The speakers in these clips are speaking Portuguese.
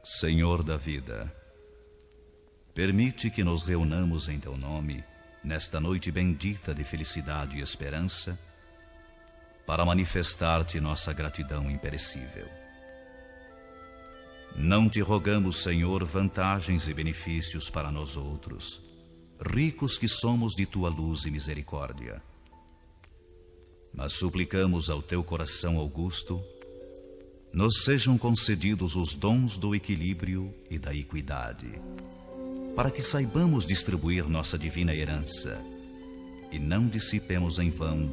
Senhor da vida, permite que nos reunamos em Teu nome, nesta noite bendita de felicidade e esperança, para manifestar-te nossa gratidão imperecível. Não te rogamos, Senhor, vantagens e benefícios para nós outros, ricos que somos de Tua luz e misericórdia. Mas suplicamos ao Teu coração augusto, nos sejam concedidos os dons do equilíbrio e da equidade, para que saibamos distribuir nossa divina herança e não dissipemos em vão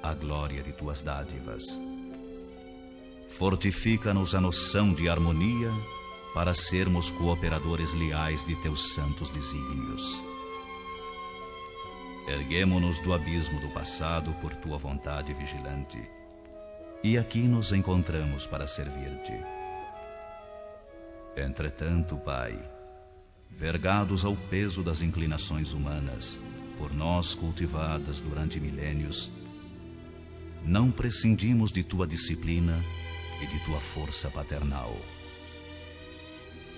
a glória de Tuas dádivas. Fortifica-nos a noção de harmonia para sermos cooperadores leais de Teus santos desígnios. Erguemo-nos do abismo do passado por Tua vontade vigilante, e aqui nos encontramos para servir-te. Entretanto, Pai, vergados ao peso das inclinações humanas, por nós cultivadas durante milênios, não prescindimos de Tua disciplina e de Tua força paternal.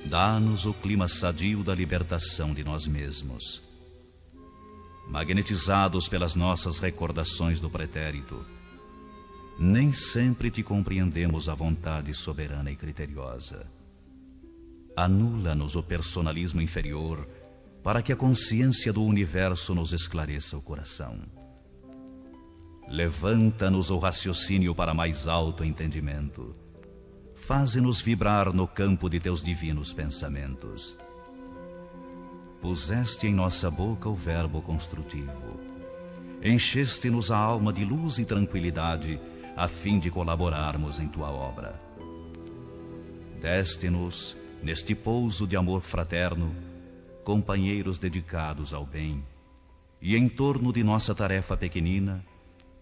Dá-nos o clima sadio da libertação de nós mesmos. Magnetizados pelas nossas recordações do pretérito, nem sempre te compreendemos a vontade soberana e criteriosa. Anula-nos o personalismo inferior para que a consciência do universo nos esclareça o coração. Levanta-nos o raciocínio para mais alto entendimento. Faze-nos vibrar no campo de Teus divinos pensamentos. Puseste em nossa boca o verbo construtivo. Encheste-nos a alma de luz e tranquilidade, a fim de colaborarmos em Tua obra. Deste-nos, neste pouso de amor fraterno, companheiros dedicados ao bem, e em torno de nossa tarefa pequenina,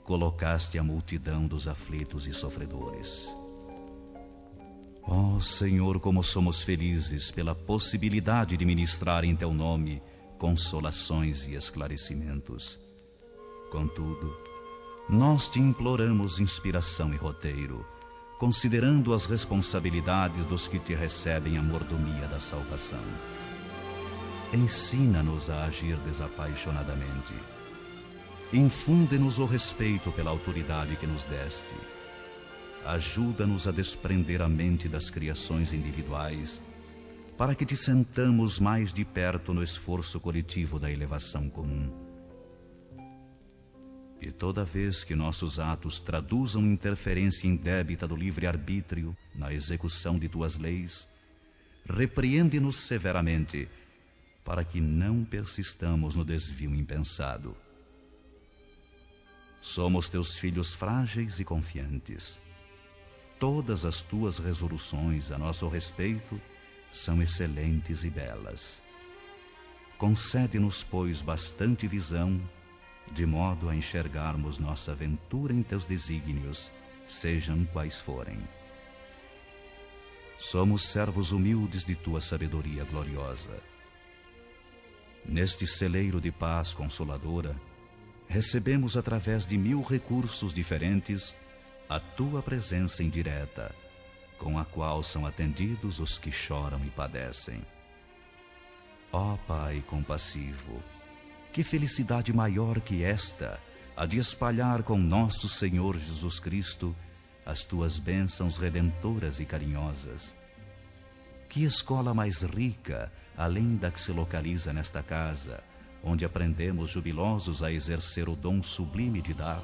colocaste a multidão dos aflitos e sofredores. Ó Senhor, como somos felizes pela possibilidade de ministrar em Teu nome consolações e esclarecimentos. Contudo, nós te imploramos inspiração e roteiro, considerando as responsabilidades dos que te recebem a mordomia da salvação. Ensina-nos a agir desapaixonadamente. Infunde-nos o respeito pela autoridade que nos deste. Ajuda-nos a desprender a mente das criações individuais, para que te sentamos mais de perto no esforço coletivo da elevação comum. E toda vez que nossos atos traduzam interferência indébita do livre-arbítrio na execução de Tuas leis, repreende-nos severamente, para que não persistamos no desvio impensado. Somos Teus filhos frágeis e confiantes. Todas as Tuas resoluções a nosso respeito são excelentes e belas. Concede-nos, pois, bastante visão, de modo a enxergarmos nossa aventura em Teus desígnios, sejam quais forem. Somos servos humildes de Tua sabedoria gloriosa. Neste celeiro de paz consoladora, recebemos através de 1000 recursos diferentes a Tua presença indireta, com a qual são atendidos os que choram e padecem. Ó Pai compassivo, que felicidade maior que esta, a de espalhar com nosso Senhor Jesus Cristo as Tuas bênçãos redentoras e carinhosas. Que escola mais rica, além da que se localiza nesta casa, onde aprendemos jubilosos a exercer o dom sublime de dar,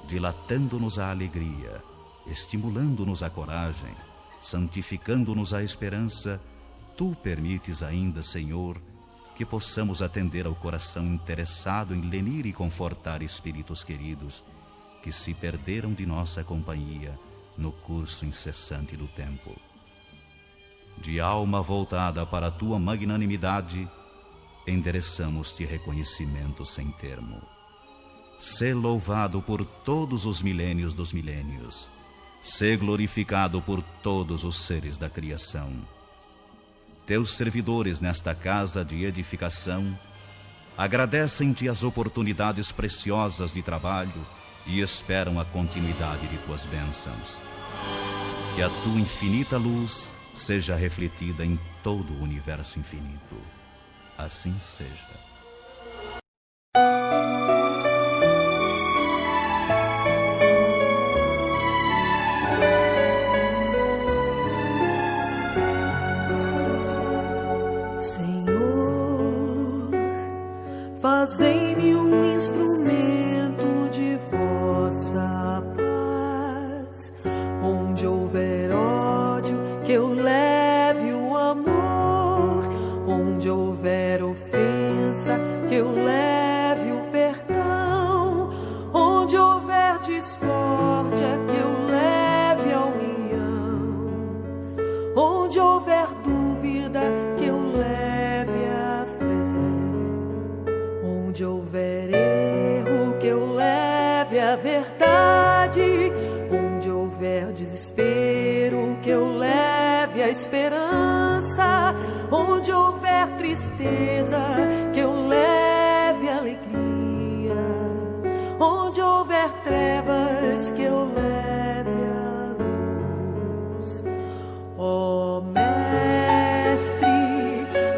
dilatando-nos a alegria, estimulando-nos a coragem, santificando-nos a esperança, Tu permites ainda, Senhor, que possamos atender ao coração interessado em lenir e confortar espíritos queridos que se perderam de nossa companhia no curso incessante do tempo. De alma voltada para a Tua magnanimidade, endereçamos-te reconhecimento sem termo. Sê louvado por todos os milênios dos milênios. Sê glorificado por todos os seres da criação. Teus servidores nesta casa de edificação agradecem-te as oportunidades preciosas de trabalho e esperam a continuidade de Tuas bênçãos. Que a Tua infinita luz seja refletida em todo o universo infinito. Assim seja. Senhor, fazei-me um instrumento de vossa paz. Onde houver ódio, que eu leve o amor. Onde houver ofensa, que eu leve o perdão. Onde houver discórdia, que eu leve a união. Onde houver dúvida, que eu leve a fé. Onde houver erro, que eu leve a verdade. Onde houver desespero, que eu leve a esperança. Onde houver tristeza, que eu leve a alegria. Onde houver trevas, que eu leve a luz. Ó Mestre,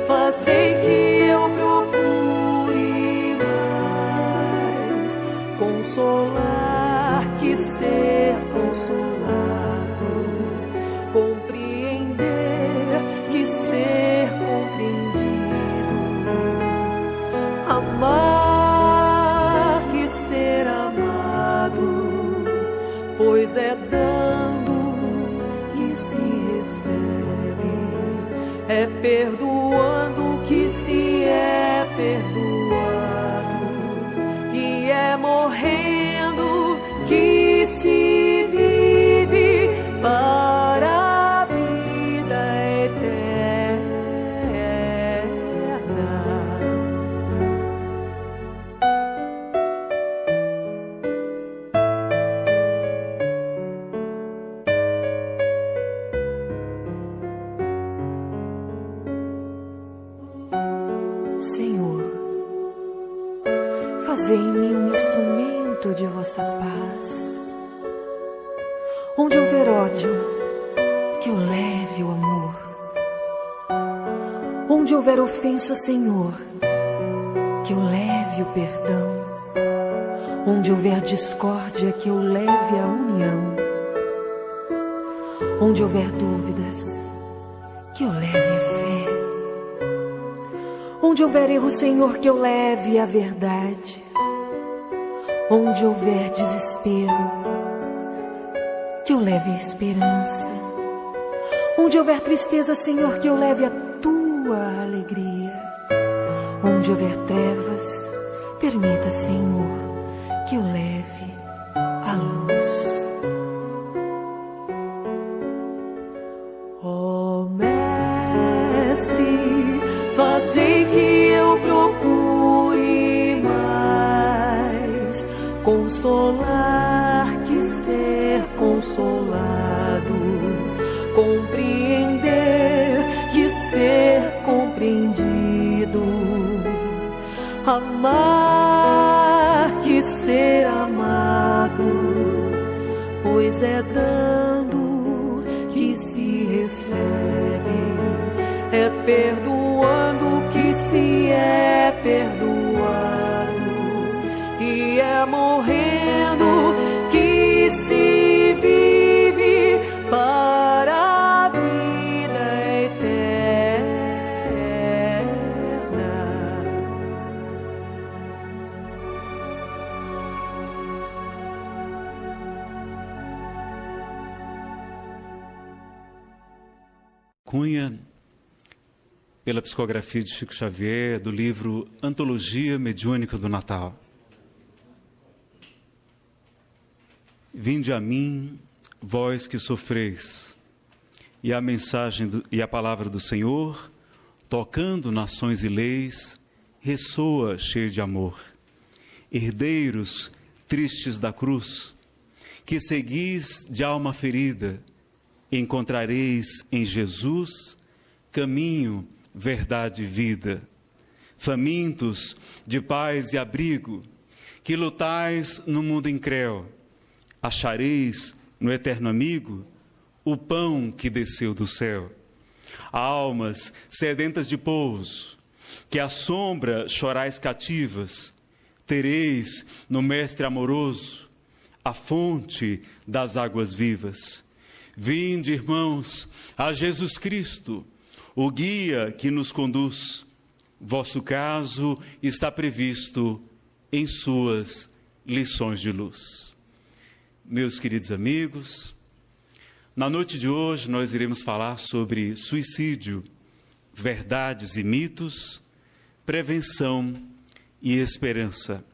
fazei que eu procure mais consolar que ser consolado, compreender que ser compreendido, amar que ser amado, pois é dando que se recebe, é perdoando que se é perdoado, e é morrendo que se vive para a vida eterna. Senhor, fazei-me um instrumento de vossa paz. Onde houver ódio, que eu leve o amor. Onde houver ofensa, Senhor, que eu leve o perdão. Onde houver discórdia, que eu leve a união. Onde houver dúvidas, que eu leve a fé. Onde houver erro, Senhor, que eu leve a verdade. Onde houver desespero, que eu leve a esperança. Onde houver tristeza, Senhor, que eu leve a tua alegria. Onde houver trevas, permita, Senhor, que eu leve a luz. Ó Mestre, fazei que eu procure mais consolar que ser consolado, compreender que ser compreendido, amar que ser amado, pois é dando que se recebe, é perdoando que se é perdoado, e é morrendo que se vive para a vida eterna. Cunha, pela psicografia de Chico Xavier, do livro Antologia Mediúnica do Natal. Vinde a mim, vós que sofreis, e a mensagem e a palavra do Senhor, tocando nações e leis, ressoa cheio de amor. Herdeiros tristes da cruz, que seguis de alma ferida, encontrareis em Jesus caminho, verdade e vida. Famintos de paz e abrigo, que lutais no mundo incréu, achareis no eterno amigo o pão que desceu do céu. Almas sedentas de pouso, que à sombra chorais cativas, tereis no Mestre amoroso a fonte das águas vivas. Vinde, irmãos, a Jesus Cristo, o guia que nos conduz. Vosso caso está previsto em suas lições de luz. Meus queridos amigos, na noite de hoje nós iremos falar sobre suicídio, verdades e mitos, prevenção e esperança.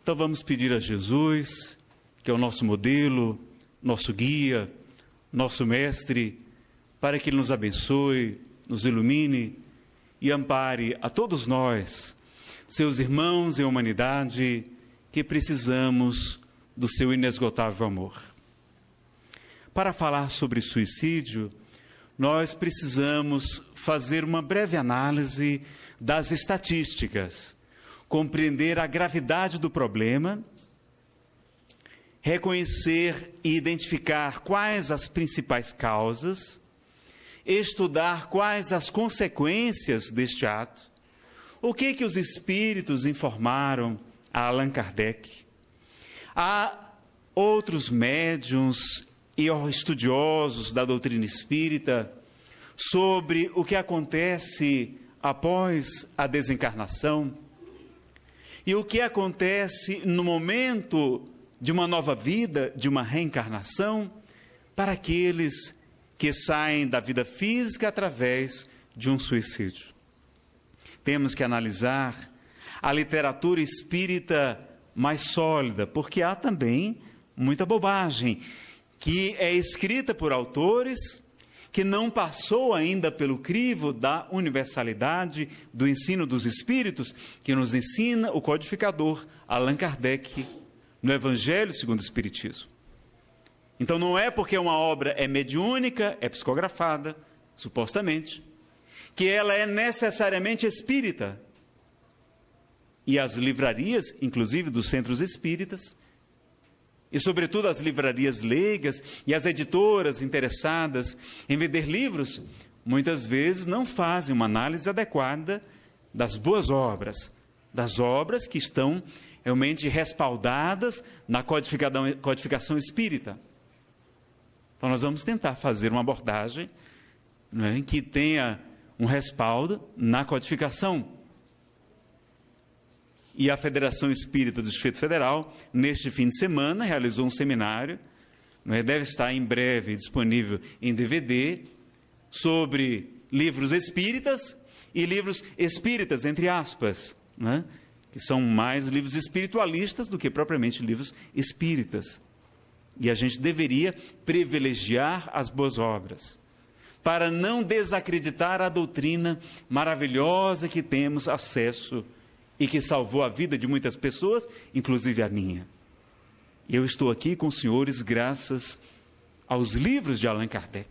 Então vamos pedir a Jesus, que é o nosso modelo, nosso guia, nosso mestre, para que Ele nos abençoe, nos ilumine e ampare a todos nós, seus irmãos em humanidade, que precisamos do seu inesgotável amor. Para falar sobre suicídio, nós precisamos fazer uma breve análise das estatísticas, compreender a gravidade do problema, reconhecer e identificar quais as principais causas, estudar quais as consequências deste ato, o que os espíritos informaram a Allan Kardec. Há outros médiuns e estudiosos da doutrina espírita sobre o que acontece após a desencarnação e o que acontece no momento de uma nova vida, de uma reencarnação, para aqueles que saem da vida física através de um suicídio. Temos que analisar a literatura espírita mais sólida, porque há também muita bobagem, que é escrita por autores que não passou ainda pelo crivo da universalidade do ensino dos espíritos, que nos ensina o codificador Allan Kardec no Evangelho segundo o Espiritismo. Então não é porque uma obra é mediúnica, é psicografada, supostamente, que ela é necessariamente espírita. E as livrarias, inclusive dos centros espíritas, e sobretudo as livrarias leigas e as editoras interessadas em vender livros, muitas vezes não fazem uma análise adequada das boas obras, das obras que estão realmente respaldadas na codificação espírita. Então nós vamos tentar fazer uma abordagem, né, que tenha um respaldo na codificação. E a Federação Espírita do Distrito Federal, neste fim de semana, realizou um seminário, né, deve estar em breve disponível em DVD, sobre livros espíritas e livros espíritas, entre aspas, né, que são mais livros espiritualistas do que propriamente livros espíritas. E a gente deveria privilegiar as boas obras, para não desacreditar a doutrina maravilhosa que temos acesso e que salvou a vida de muitas pessoas, inclusive a minha. Eu estou aqui com os senhores graças aos livros de Allan Kardec.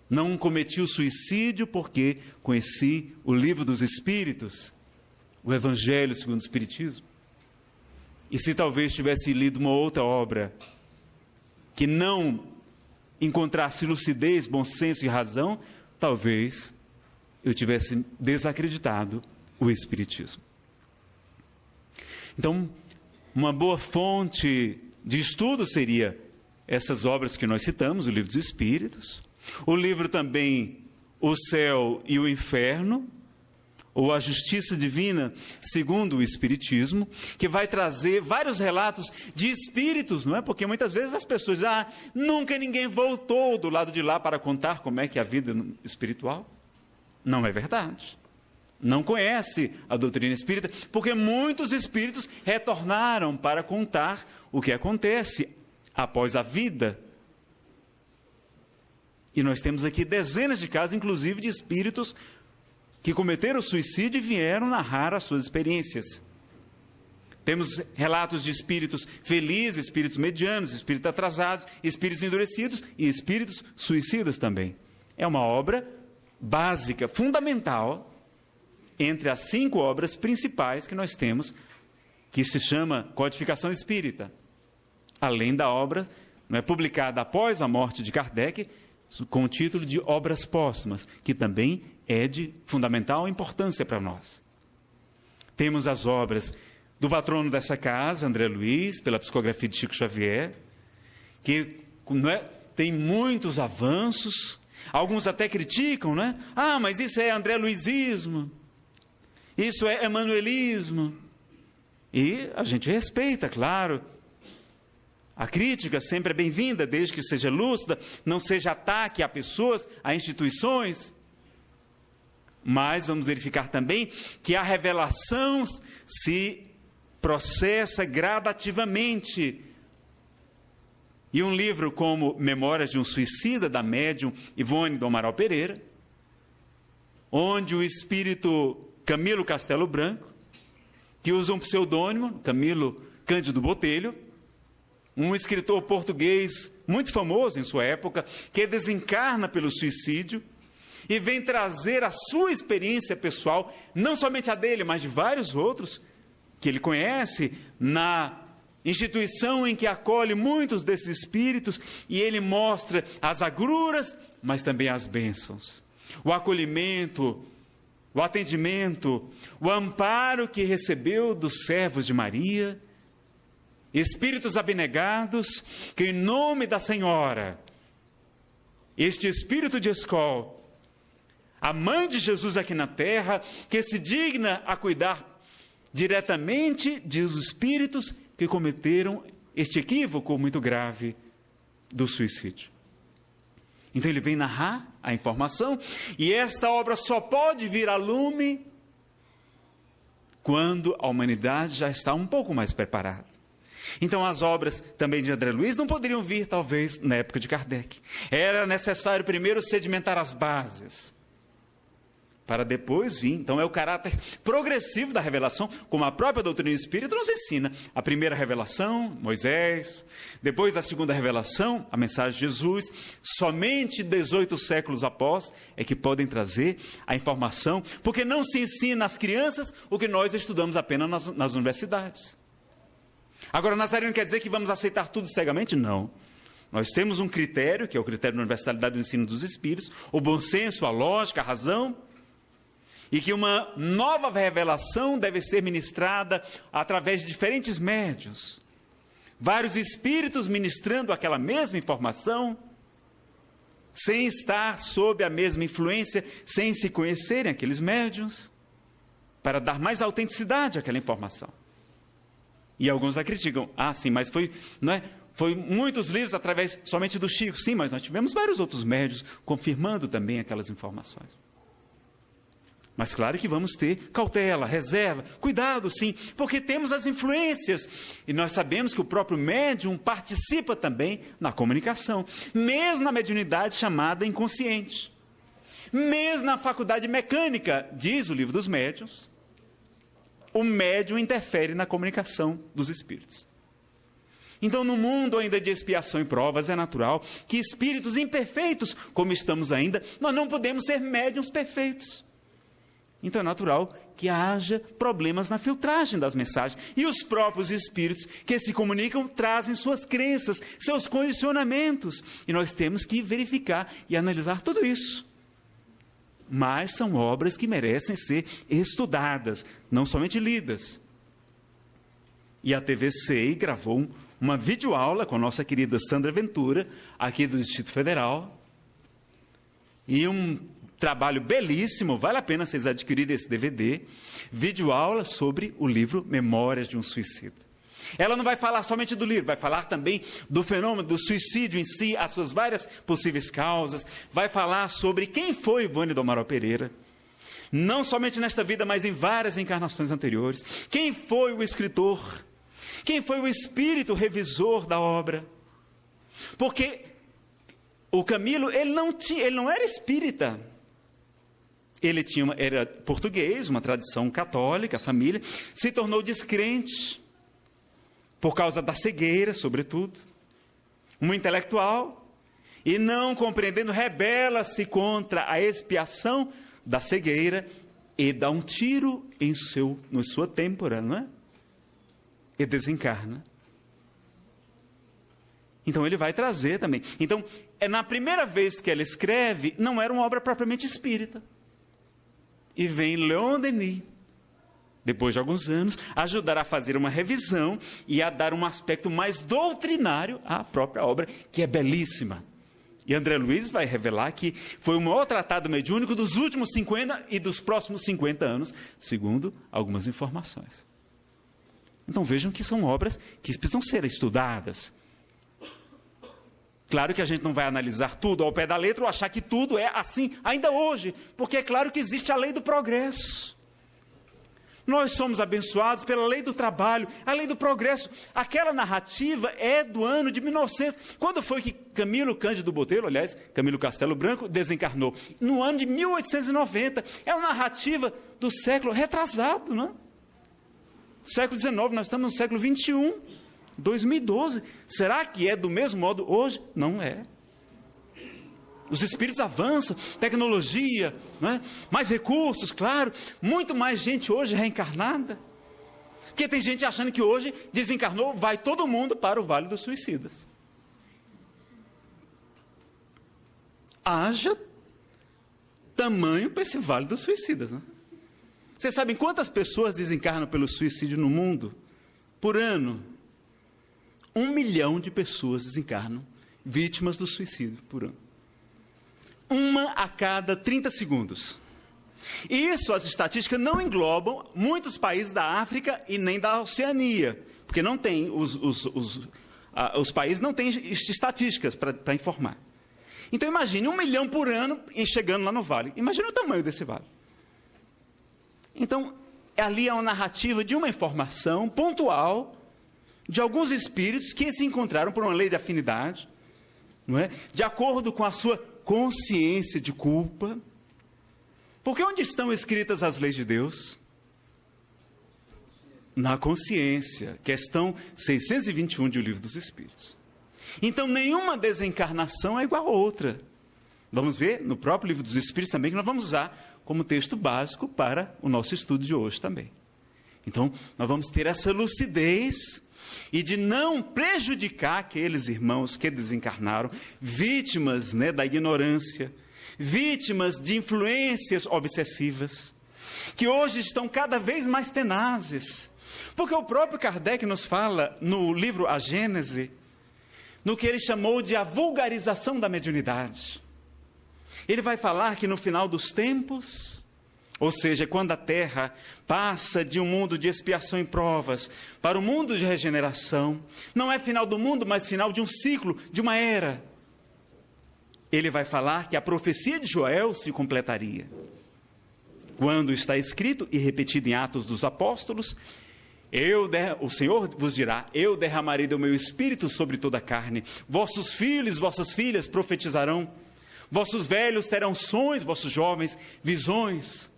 Não cometi o suicídio porque conheci o livro dos Espíritos, o Evangelho segundo o Espiritismo. E se talvez tivesse lido uma outra obra que não encontrasse lucidez, bom senso e razão, talvez eu tivesse desacreditado o Espiritismo. Então, uma boa fonte de estudo seria essas obras que nós citamos, o Livro dos Espíritos, o livro também O Céu e o Inferno, ou A Justiça Divina segundo o Espiritismo, que vai trazer vários relatos de espíritos, não é? Porque muitas vezes as pessoas dizem, nunca ninguém voltou do lado de lá para contar como é que é a vida espiritual. Não é verdade. Não conhece a doutrina espírita, porque muitos espíritos retornaram para contar o que acontece após a vida. E nós temos aqui dezenas de casos, inclusive de espíritos que cometeram suicídio e vieram narrar as suas experiências. Temos relatos de espíritos felizes, espíritos medianos, espíritos atrasados, espíritos endurecidos e espíritos suicidas também. É uma obra básica, fundamental, entre as 5 obras principais que nós temos, que se chama Codificação Espírita. Além da obra, não é, publicada após a morte de Kardec, com o título de Obras Póstumas, que também é de fundamental importância para nós. Temos as obras do patrono dessa casa, André Luiz, pela psicografia de Chico Xavier, que tem muitos avanços, alguns até criticam, né? Ah, mas isso é André Luizismo, isso é emanuelismo. E a gente respeita, claro. A crítica sempre é bem-vinda, desde que seja lúcida, não seja ataque a pessoas, a instituições. Mas vamos verificar também que a revelação se processa gradativamente. E um livro como Memórias de um Suicida, da médium Ivone do Amaral Pereira, onde o espírito Camilo Castelo Branco, que usa um pseudônimo, Camilo Cândido Botelho, um escritor português muito famoso em sua época, que desencarna pelo suicídio e vem trazer a sua experiência pessoal, não somente a dele, mas de vários outros, que ele conhece na instituição em que acolhe muitos desses espíritos, e ele mostra as agruras, mas também as bênçãos, o acolhimento, o atendimento, o amparo que recebeu dos servos de Maria, espíritos abnegados, que em nome da Senhora, este espírito de Escol, a mãe de Jesus aqui na terra, que se digna a cuidar diretamente dos espíritos que cometeram este equívoco muito grave do suicídio. Então ele vem narrar a informação, e esta obra só pode vir a lume quando a humanidade já está um pouco mais preparada. Então as obras também de André Luiz não poderiam vir talvez na época de Kardec. Era necessário primeiro sedimentar as bases, para depois vir. Então é o caráter progressivo da revelação, como a própria doutrina espírita nos ensina. A primeira revelação, Moisés, depois a segunda revelação, a mensagem de Jesus. Somente 18 séculos após é que podem trazer a informação, porque não se ensina às crianças o que nós estudamos apenas nas universidades. Agora, Nazareno quer dizer que vamos aceitar tudo cegamente? Não. Nós temos um critério, que é o critério da universalidade do ensino dos espíritos, o bom senso, a lógica, a razão, e que uma nova revelação deve ser ministrada através de diferentes médiuns, vários espíritos ministrando aquela mesma informação, sem estar sob a mesma influência, sem se conhecerem aqueles médiuns, para dar mais autenticidade àquela informação. E alguns a criticam. Ah, sim, mas foi muitos livros através somente do Chico. Sim, mas nós tivemos vários outros médiuns confirmando também aquelas informações. Mas claro que vamos ter cautela, reserva, cuidado sim, porque temos as influências. E nós sabemos que o próprio médium participa também na comunicação, mesmo na mediunidade chamada inconsciente. Mesmo na faculdade mecânica, diz o livro dos médiuns, o médium interfere na comunicação dos espíritos. Então, no mundo ainda de expiação e provas, é natural que espíritos imperfeitos, como estamos ainda, nós não podemos ser médiuns perfeitos. Então é natural que haja problemas na filtragem das mensagens. E os próprios espíritos que se comunicam trazem suas crenças, seus condicionamentos. E nós temos que verificar e analisar tudo isso. Mas são obras que merecem ser estudadas, não somente lidas. E a TVCI gravou uma videoaula com a nossa querida Sandra Ventura, aqui do Distrito Federal. E um trabalho belíssimo, vale a pena vocês adquirirem esse DVD, videoaula sobre o livro Memórias de um Suicida. Ela não vai falar somente do livro, vai falar também do fenômeno do suicídio em si, as suas várias possíveis causas, vai falar sobre quem foi Ivone do Amaral Pereira, não somente nesta vida, mas em várias encarnações anteriores, quem foi o escritor, quem foi o espírito revisor da obra, porque o Camilo, ele não era espírita, ele era português, uma tradição católica, a família, se tornou descrente, por causa da cegueira, sobretudo, um intelectual, e não compreendendo, rebela-se contra a expiação da cegueira, e dá um tiro na sua têmpora, não é? E desencarna. Então ele vai trazer também. Então, na primeira vez que ela escreve, não era uma obra propriamente espírita. E vem Leon Denis, depois de alguns anos, ajudar a fazer uma revisão e a dar um aspecto mais doutrinário à própria obra, que é belíssima. E André Luiz vai revelar que foi o maior tratado mediúnico dos últimos 50 e dos próximos 50 anos, segundo algumas informações. Então vejam que são obras que precisam ser estudadas. Claro que a gente não vai analisar tudo ao pé da letra ou achar que tudo é assim ainda hoje, porque é claro que existe a lei do progresso. Nós somos abençoados pela lei do trabalho, a lei do progresso. Aquela narrativa é do ano de 1900. Quando foi que Camilo Cândido Botelho, aliás, Camilo Castelo Branco, desencarnou? No ano de 1890. É uma narrativa do século retrasado, não é? Século XIX, nós estamos no século XXI, 2012. Será que é do mesmo modo hoje? Não é. Os espíritos avançam, tecnologia, não é? Mais recursos, claro, muito mais gente hoje reencarnada. Porque tem gente achando que hoje desencarnou, vai todo mundo para o Vale dos Suicidas. Haja tamanho para esse Vale dos Suicidas, não é? Vocês sabem quantas pessoas desencarnam pelo suicídio no mundo? Por ano. 1 milhão de pessoas desencarnam vítimas do suicídio por ano. 1 a cada 30 segundos. E isso, as estatísticas não englobam muitos países da África e nem da Oceania, porque não tem, os países não têm estatísticas para informar. Então imagine 1 milhão por ano chegando lá no vale. Imagine o tamanho desse vale. Então, ali é uma narrativa de uma informação pontual de alguns espíritos que se encontraram por uma lei de afinidade, não é? De acordo com a sua consciência de culpa. Porque onde estão escritas as leis de Deus? Na consciência, questão 621 de O Livro dos Espíritos. Então, nenhuma desencarnação é igual a outra. Vamos ver no próprio Livro dos Espíritos também, que nós vamos usar como texto básico para o nosso estudo de hoje também. Então, nós vamos ter essa lucidez e de não prejudicar aqueles irmãos que desencarnaram, vítimas, né, da ignorância, vítimas de influências obsessivas, que hoje estão cada vez mais tenazes. Porque o próprio Kardec nos fala no livro A Gênese, no que ele chamou de a vulgarização da mediunidade. Ele vai falar que no final dos tempos, ou seja, quando a Terra passa de um mundo de expiação e provas para um mundo de regeneração, não é final do mundo, mas final de um ciclo, de uma era. Ele vai falar que a profecia de Joel se completaria. Quando está escrito e repetido em Atos dos Apóstolos, o Senhor vos dirá, eu derramarei do meu espírito sobre toda a carne, vossos filhos, vossas filhas profetizarão, vossos velhos terão sonhos, vossos jovens visões,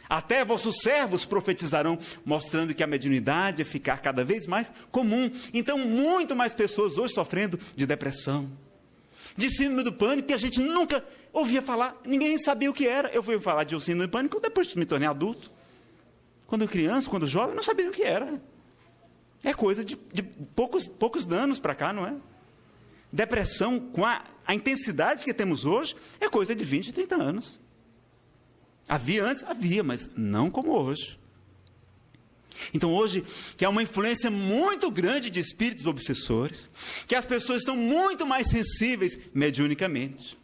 até vossos servos profetizarão, mostrando que a mediunidade é ficar cada vez mais comum. Então, muito mais pessoas hoje sofrendo de depressão, de síndrome do pânico, que a gente nunca ouvia falar, ninguém sabia o que era. Eu fui falar de síndrome do pânico depois que me tornei adulto. Quando criança, quando jovem, não sabia o que era. É coisa de poucos danos para cá, não é? Depressão com a intensidade que temos hoje é coisa de 20, 30 anos. Havia antes? Havia, mas não como hoje. Então hoje, que há uma influência muito grande de espíritos obsessores, que as pessoas estão muito mais sensíveis mediunicamente.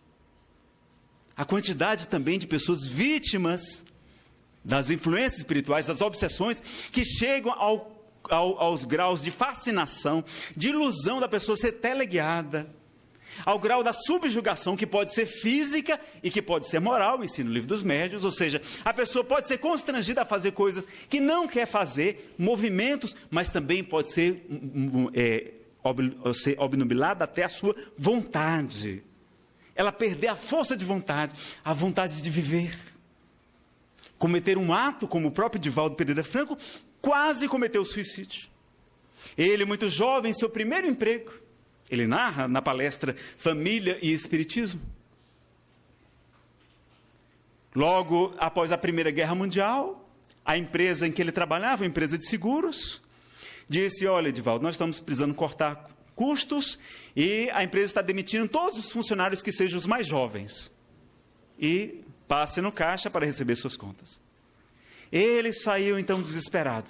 A quantidade também de pessoas vítimas das influências espirituais, das obsessões, que chegam aos graus de fascinação, de ilusão da pessoa ser teleguiada, ao grau da subjugação, que pode ser física e que pode ser moral, ensina o Livro dos Médiuns, ou seja, a pessoa pode ser constrangida a fazer coisas que não quer fazer, movimentos, mas também pode ser obnubilada até a sua vontade. Ela perder a força de vontade, a vontade de viver. Cometer um ato, como o próprio Divaldo Pereira Franco, quase cometeu suicídio. Ele, muito jovem, seu primeiro emprego, ele narra na palestra Família e Espiritismo. Logo após a Primeira Guerra Mundial, a empresa em que ele trabalhava, a empresa de seguros, disse, olha, Divaldo, nós estamos precisando cortar custos e a empresa está demitindo todos os funcionários que sejam os mais jovens. E passe no caixa para receber suas contas. Ele saiu então desesperado,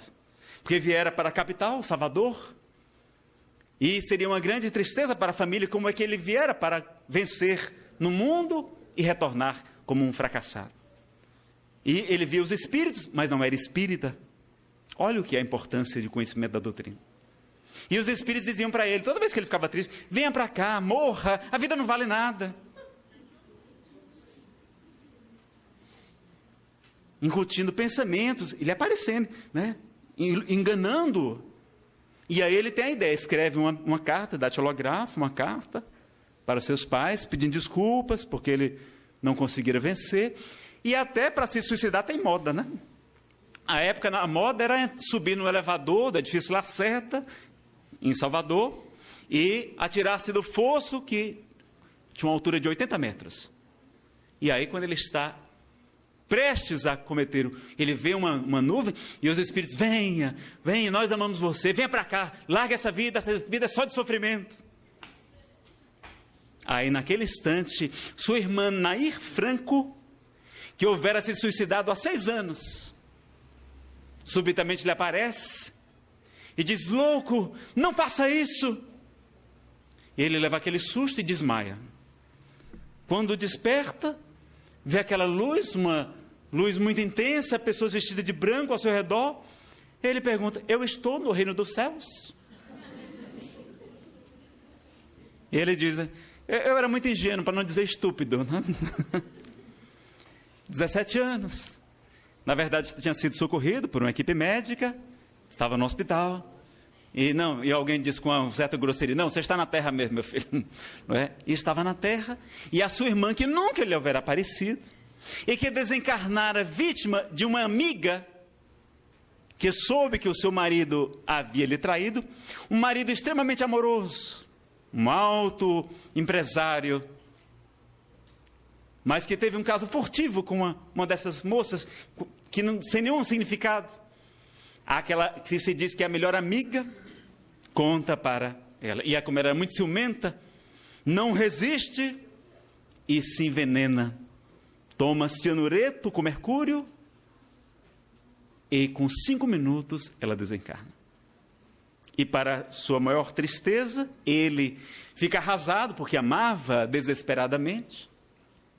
porque viera para a capital, Salvador, e seria uma grande tristeza para a família como é que ele viera para vencer no mundo e retornar como um fracassado. E ele via os espíritos, mas não era espírita. Olha o que é a importância de conhecimento da doutrina. E os espíritos diziam para ele, toda vez que ele ficava triste, venha para cá, morra, a vida não vale nada. Incutindo pensamentos, ele aparecendo, né? Enganando. E aí ele tem a ideia, escreve uma carta, datilografo, uma carta para seus pais, pedindo desculpas, porque ele não conseguira vencer. E até para se suicidar tem moda, né? A época, a moda era subir no elevador do edifício Lacerda, em Salvador, e atirar-se do fosso que tinha uma altura de 80 metros. E aí, quando ele está prestes a cometer, ele vê uma nuvem, e os espíritos, venha, nós amamos você, venha para cá, larga essa vida é só de sofrimento. Aí, naquele instante, sua irmã Nair Franco, que houvera se suicidado há 6 anos, subitamente lhe aparece e diz, louco, não faça isso. E ele leva aquele susto e desmaia. Quando desperta, vê aquela luz, uma luz muito intensa, pessoas vestidas de branco ao seu redor. Ele pergunta, eu estou no reino dos céus? E ele diz, eu era muito ingênuo, para não dizer estúpido, né? 17 anos. Na verdade, tinha sido socorrido por uma equipe médica, estava no hospital. E alguém disse com uma certa grosseria, não, você está na terra mesmo, meu filho. Não é? E estava na terra, e a sua irmã, que nunca lhe houvera aparecido, e que desencarnara vítima de uma amiga, que soube que o seu marido havia lhe traído, um marido extremamente amoroso, um alto empresário, mas que teve um caso furtivo com uma dessas moças, que não, sem nenhum significado. Aquela que se diz que é a melhor amiga, conta para ela. E como era muito ciumenta, não resiste e se envenena. Toma cianureto com mercúrio e com 5 minutos ela desencarna. E para sua maior tristeza, ele fica arrasado porque amava desesperadamente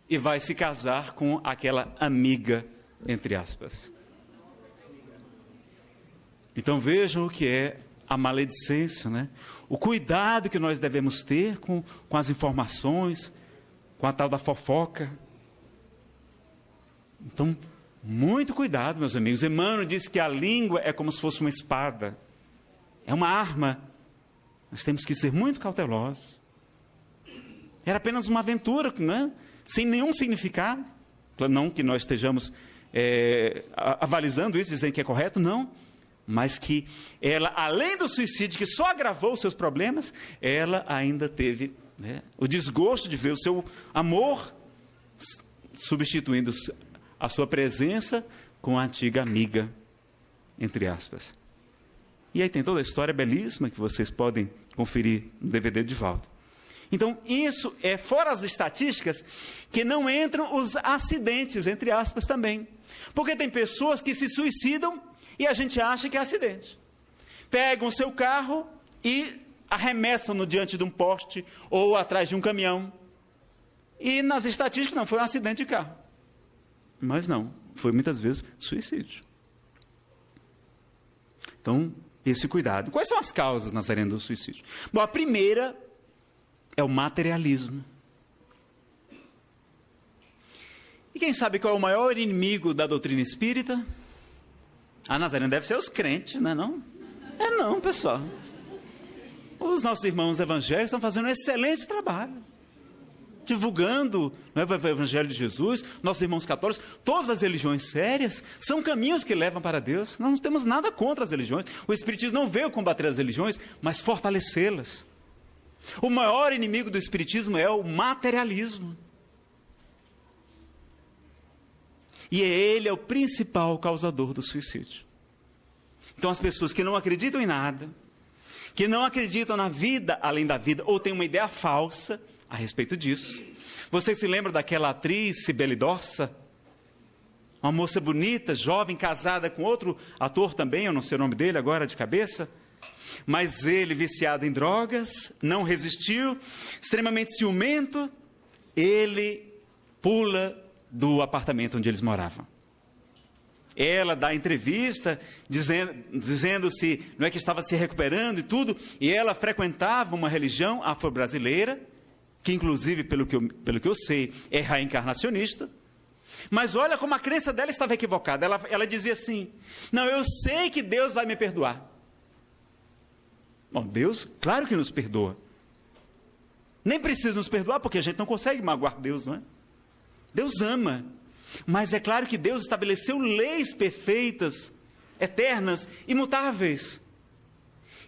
e vai se casar com aquela amiga, entre aspas. Então vejam o que é a maledicência, né? O cuidado que nós devemos ter com as informações, com a tal da fofoca. Então, muito cuidado, meus amigos. Emmanuel diz que a língua é como se fosse uma espada. É uma arma. Nós temos que ser muito cautelosos. Era apenas uma aventura, né? Sem nenhum significado. Não que nós estejamos avalizando isso, dizendo que é correto, não. Mas que ela, além do suicídio, que só agravou os seus problemas, ela ainda teve, né, o desgosto de ver o seu amor substituindo a sua presença com a antiga amiga, entre aspas. E aí tem toda a história belíssima que vocês podem conferir no DVD de volta. Então, isso é fora as estatísticas que não entram os acidentes, entre aspas, também. Porque tem pessoas que se suicidam e a gente acha que é acidente. Pegam o seu carro e arremessam-no diante de um poste ou atrás de um caminhão. E nas estatísticas não, foi um acidente de carro. Mas não, foi muitas vezes suicídio. Então, esse cuidado. Quais são as causas, Nazareno, do suicídio? Bom, a primeira é o materialismo. E quem sabe qual é o maior inimigo da doutrina espírita? A Nazareno deve ser os crentes, não é não? É não, pessoal. Os nossos irmãos evangélicos estão fazendo um excelente trabalho. Divulgando, não é, o Evangelho de Jesus, nossos irmãos católicos, todas as religiões sérias são caminhos que levam para Deus. Nós não temos nada contra as religiões. O Espiritismo não veio combater as religiões, mas fortalecê-las. O maior inimigo do Espiritismo é o materialismo. E ele é o principal causador do suicídio. Então as pessoas que não acreditam em nada, que não acreditam na vida além da vida, ou têm uma ideia falsa a respeito disso. Você se lembra daquela atriz Cibele Dorsa? Uma moça bonita, jovem, casada com outro ator também, eu não sei o nome dele agora de cabeça, mas ele, viciado em drogas, não resistiu, extremamente ciumento, ele pula do apartamento onde eles moravam. Ela dá entrevista, dizendo-se, não é que estava se recuperando e tudo, e ela frequentava uma religião afro-brasileira, que inclusive, pelo que eu sei, é reencarnacionista. Mas olha como a crença dela estava equivocada. Ela dizia assim: não, eu sei que Deus vai me perdoar. Bom, Deus, claro que nos perdoa. Nem precisa nos perdoar, porque a gente não consegue magoar Deus, não é? Deus ama. Mas é claro que Deus estabeleceu leis perfeitas, eternas, imutáveis.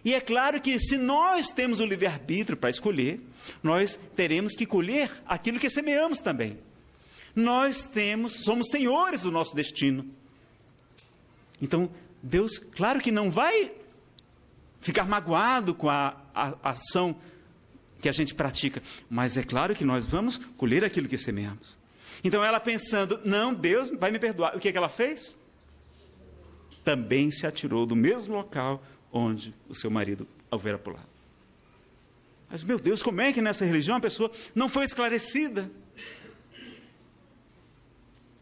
E é claro que se nós temos o livre-arbítrio para escolher, nós teremos que colher aquilo que semeamos também. Nós somos senhores do nosso destino. Então, Deus, claro que não vai ficar magoado com a ação que a gente pratica, mas é claro que nós vamos colher aquilo que semeamos. Então ela pensando, não, Deus vai me perdoar. O que ela fez? Também se atirou do mesmo local onde o seu marido houvera pulado. Mas, meu Deus, como é que nessa religião a pessoa não foi esclarecida?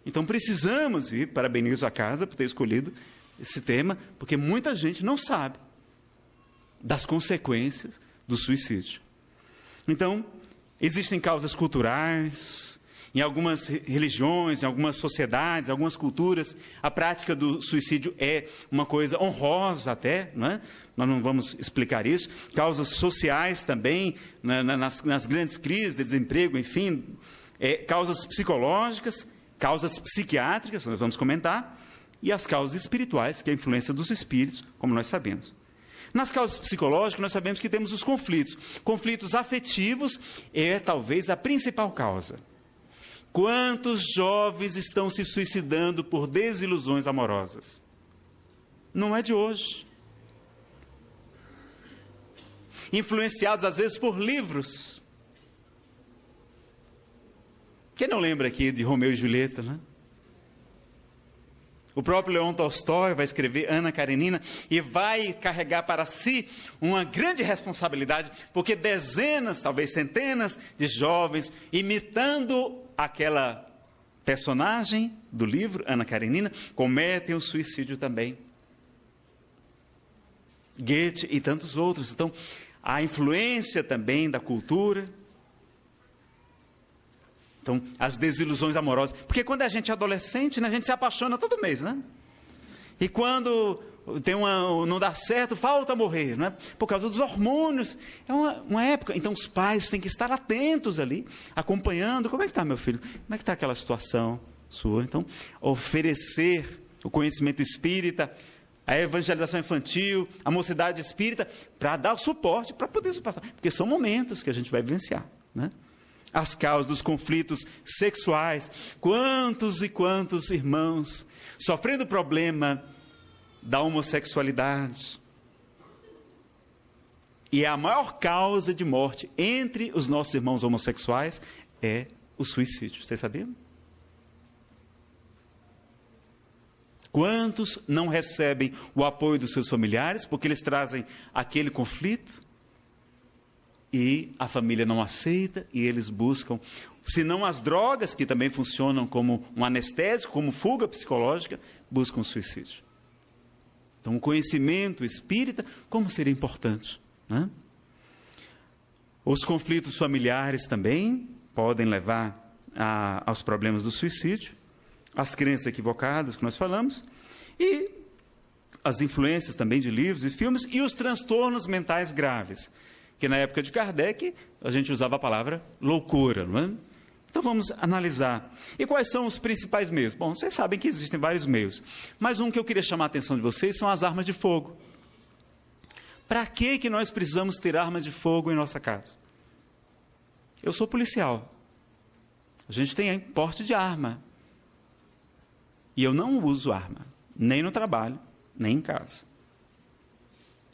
Então precisamos, e parabenizo a casa por ter escolhido esse tema, porque muita gente não sabe das consequências do suicídio. Então, existem causas culturais, em algumas religiões, em algumas sociedades, algumas culturas, a prática do suicídio é uma coisa honrosa até, não é? Nós não vamos explicar isso. Causas sociais também, nas grandes crises de desemprego, enfim, causas psicológicas, causas psiquiátricas, nós vamos comentar, e as causas espirituais, que é a influência dos espíritos, como nós sabemos. Nas causas psicológicas, nós sabemos que temos os conflitos. Conflitos afetivos é talvez a principal causa. Quantos jovens estão se suicidando por desilusões amorosas? Não é de hoje. Influenciados às vezes por livros. Quem não lembra aqui de Romeu e Julieta, né? O próprio Leon Tolstói vai escrever Ana Karenina e vai carregar para si uma grande responsabilidade, porque dezenas, talvez centenas de jovens, imitando aquela personagem do livro, Ana Karenina, cometem o suicídio também. Goethe e tantos outros. Então, a influência também da cultura. Então, as desilusões amorosas. Porque quando a gente é adolescente, né, a gente se apaixona todo mês, né? E quando não dá certo, falta morrer, não é? Por causa dos hormônios. É uma época. Então, os pais têm que estar atentos ali, acompanhando. Como é que está, meu filho? Como é que está aquela situação sua? Então, oferecer o conhecimento espírita, a evangelização infantil, a mocidade espírita, para dar o suporte, para poder passar. Porque são momentos que a gente vai vivenciar, né? As causas dos conflitos sexuais. Quantos e quantos irmãos sofrendo o problema da homossexualidade. E a maior causa de morte entre os nossos irmãos homossexuais é o suicídio. Vocês sabiam? Quantos não recebem o apoio dos seus familiares porque eles trazem aquele conflito? E a família não aceita e eles buscam, se não as drogas, que também funcionam como um anestésico, como fuga psicológica, buscam o suicídio. Então, o conhecimento espírita, como seria importante, né? Os conflitos familiares também podem levar aos problemas do suicídio, as crenças equivocadas que nós falamos, e as influências também de livros e filmes, e os transtornos mentais graves, que na época de Kardec, a gente usava a palavra loucura, não é? Então vamos analisar. E quais são os principais meios? Bom, vocês sabem que existem vários meios, mas um que eu queria chamar a atenção de vocês são as armas de fogo. Para que nós precisamos ter armas de fogo em nossa casa? Eu sou policial. A gente tem porte de arma. E eu não uso arma, nem no trabalho, nem em casa.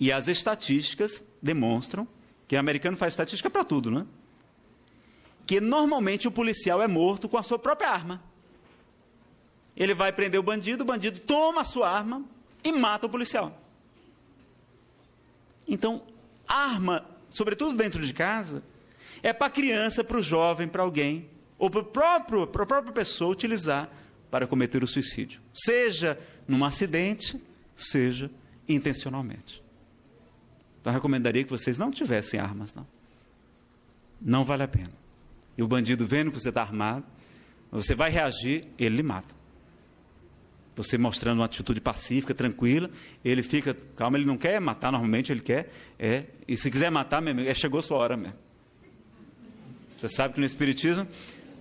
E as estatísticas demonstram, que o americano faz estatística para tudo, né? Que normalmente o policial é morto com a sua própria arma. Ele vai prender o bandido toma a sua arma e mata o policial. Então, arma, sobretudo dentro de casa, é para a criança, para o jovem, para alguém, ou para a própria pessoa utilizar para cometer o suicídio. Seja num acidente, seja intencionalmente. Então, eu recomendaria que vocês não tivessem armas, não. Não vale a pena. E o bandido vendo que você está armado, você vai reagir, ele lhe mata. Você mostrando uma atitude pacífica, tranquila, ele fica, calma, ele não quer matar normalmente, ele quer, e se quiser matar, chegou a sua hora mesmo. Você sabe que no Espiritismo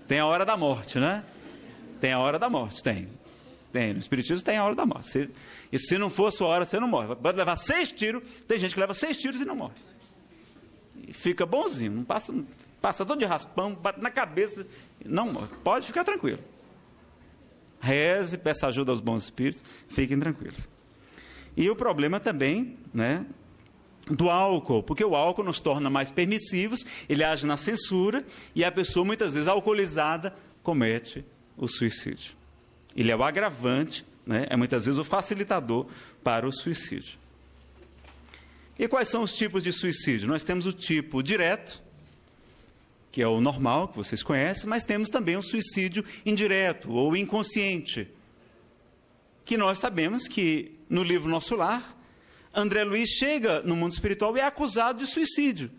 tem a hora da morte, né? Tem a hora da morte, tem. No Espiritismo tem a hora da morte. E se não for a sua hora, você não morre. Pode levar 6 tiros, tem gente que leva 6 tiros e não morre. E fica bonzinho, não passa todo de raspão, bate na cabeça, não morre. Pode ficar tranquilo. Reze, peça ajuda aos bons espíritos, fiquem tranquilos. E o problema também, né, do álcool, porque o álcool nos torna mais permissivos, ele age na censura, e a pessoa, muitas vezes, alcoolizada, comete o suicídio. Ele é o agravante, né, é muitas vezes o facilitador para o suicídio. E quais são os tipos de suicídio? Nós temos o tipo direto, que é o normal, que vocês conhecem, mas temos também o suicídio indireto ou inconsciente, que nós sabemos que no livro Nosso Lar, André Luiz chega no mundo espiritual e é acusado de suicídio.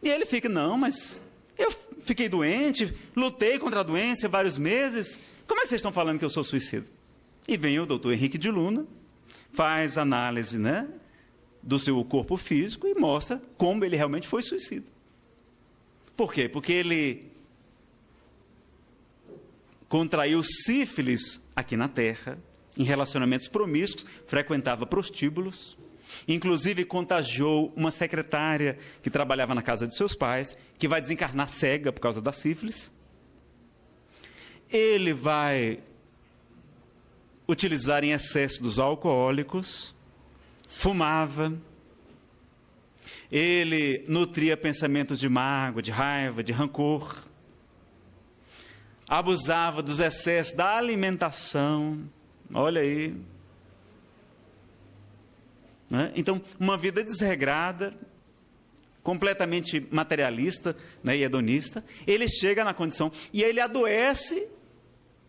E ele fica, não, mas eu fiquei doente, lutei contra a doença vários meses, como é que vocês estão falando que eu sou suicida? E vem o doutor Henrique de Luna, faz análise, né, do seu corpo físico e mostra como ele realmente foi suicida. Por quê? Porque ele contraiu sífilis aqui na Terra, em relacionamentos promíscuos, frequentava prostíbulos, inclusive contagiou uma secretária que trabalhava na casa de seus pais, que vai desencarnar cega por causa da sífilis. Ele vai utilizar em excesso dos alcoólicos, fumava, ele nutria pensamentos de mágoa, de raiva, de rancor, abusava dos excessos da alimentação, olha aí. Né? Então, uma vida desregrada, completamente materialista, né, e hedonista, ele chega na condição, e ele adoece,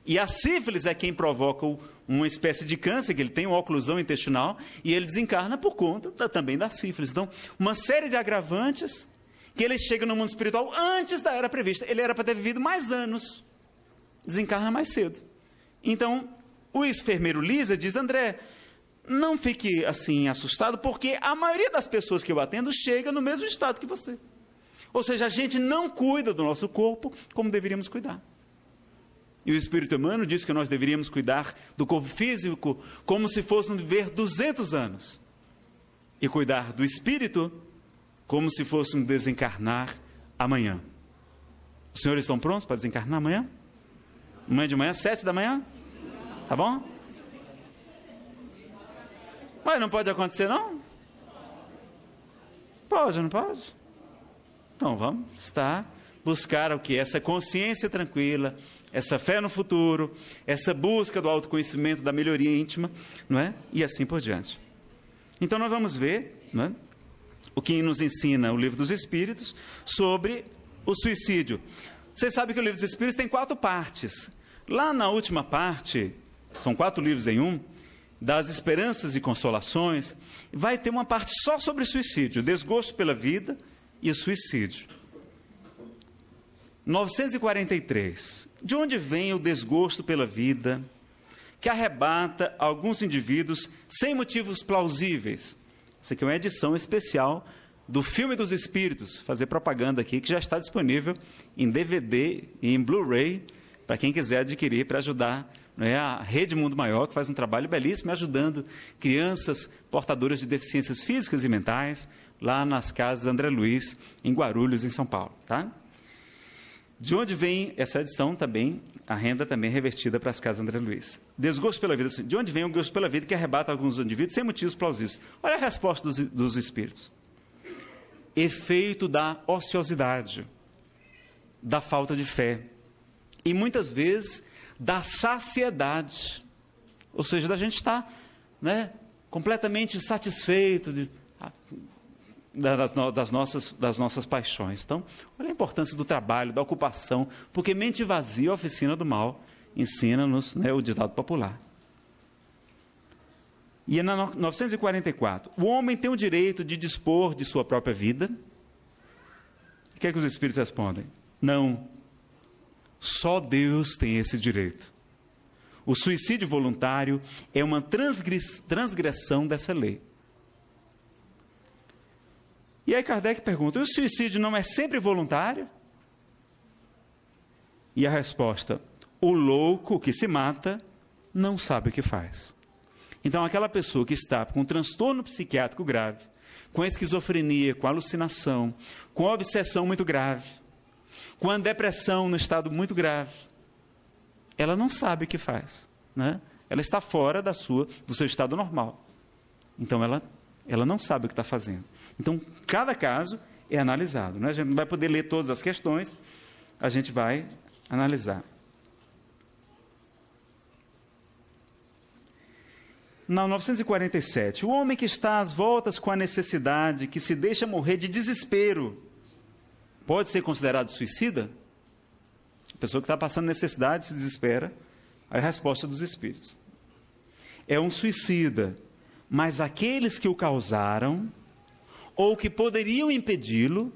e a sífilis é quem provoca uma espécie de câncer, que ele tem uma oclusão intestinal, e ele desencarna por conta também da sífilis. Então, uma série de agravantes, que ele chega no mundo espiritual antes da era prevista. Ele era para ter vivido mais anos, desencarna mais cedo. Então, o enfermeiro Lisa diz, André, não fique assim assustado, porque a maioria das pessoas que eu atendo chega no mesmo estado que você. Ou seja, a gente não cuida do nosso corpo como deveríamos cuidar. E o Espírito Emmanuel diz que nós deveríamos cuidar do corpo físico como se fôssemos viver 200 anos. E cuidar do espírito como se fôssemos desencarnar amanhã. Os senhores estão prontos para desencarnar amanhã? Amanhã de manhã, 7 da manhã? Tá bom? Mas não pode acontecer, não? Pode, não pode? Então vamos buscar o que? Essa consciência tranquila, essa fé no futuro, essa busca do autoconhecimento, da melhoria íntima, não é? E assim por diante. Então nós vamos ver, não é, o que nos ensina o Livro dos Espíritos sobre o suicídio. Vocês sabem que o Livro dos Espíritos tem 4 partes. Lá na última parte, são 4 livros em um, das esperanças e consolações, vai ter uma parte só sobre suicídio, desgosto pela vida e o suicídio. 943. De onde vem o desgosto pela vida que arrebata alguns indivíduos sem motivos plausíveis? Essa aqui é uma edição especial do Filme dos Espíritos, fazer propaganda aqui, que já está disponível em DVD e em Blu-ray, para quem quiser adquirir, para ajudar, né, a Rede Mundo Maior, que faz um trabalho belíssimo, ajudando crianças portadoras de deficiências físicas e mentais, lá nas casas André Luiz, em Guarulhos, em São Paulo. Tá? De onde vem essa edição também, a renda também revertida para as casas André Luiz. Desgosto pela vida. De onde vem o gosto pela vida que arrebata alguns indivíduos sem motivos plausíveis? Olha a resposta dos espíritos. Efeito da ociosidade, da falta de fé. E muitas vezes da saciedade. Ou seja, da gente estar, né, completamente satisfeito das nossas paixões. Então, olha a importância do trabalho, da ocupação, porque mente vazia, a oficina do mal, ensina-nos, né, o ditado popular. E na 944, o homem tem o direito de dispor de sua própria vida? O que é que os espíritos respondem? Não. Só Deus tem esse direito. O suicídio voluntário é uma transgressão dessa lei. E aí Kardec pergunta, e o suicídio não é sempre voluntário? E a resposta, o louco que se mata não sabe o que faz. Então aquela pessoa que está com um transtorno psiquiátrico grave, com a esquizofrenia, com a alucinação, com a obsessão muito grave, com a depressão no estado muito grave, ela não sabe o que faz, né? Ela está fora do seu estado normal. Então ela não sabe o que está fazendo. Então cada caso é analisado, né? A gente não vai poder ler todas as questões, a gente vai analisar. Na 947, o homem que está às voltas com a necessidade, que se deixa morrer de desespero, pode ser considerado suicida? A pessoa que está passando necessidade se desespera. Aí a resposta dos espíritos. É um suicida, mas aqueles que o causaram, ou que poderiam impedi-lo,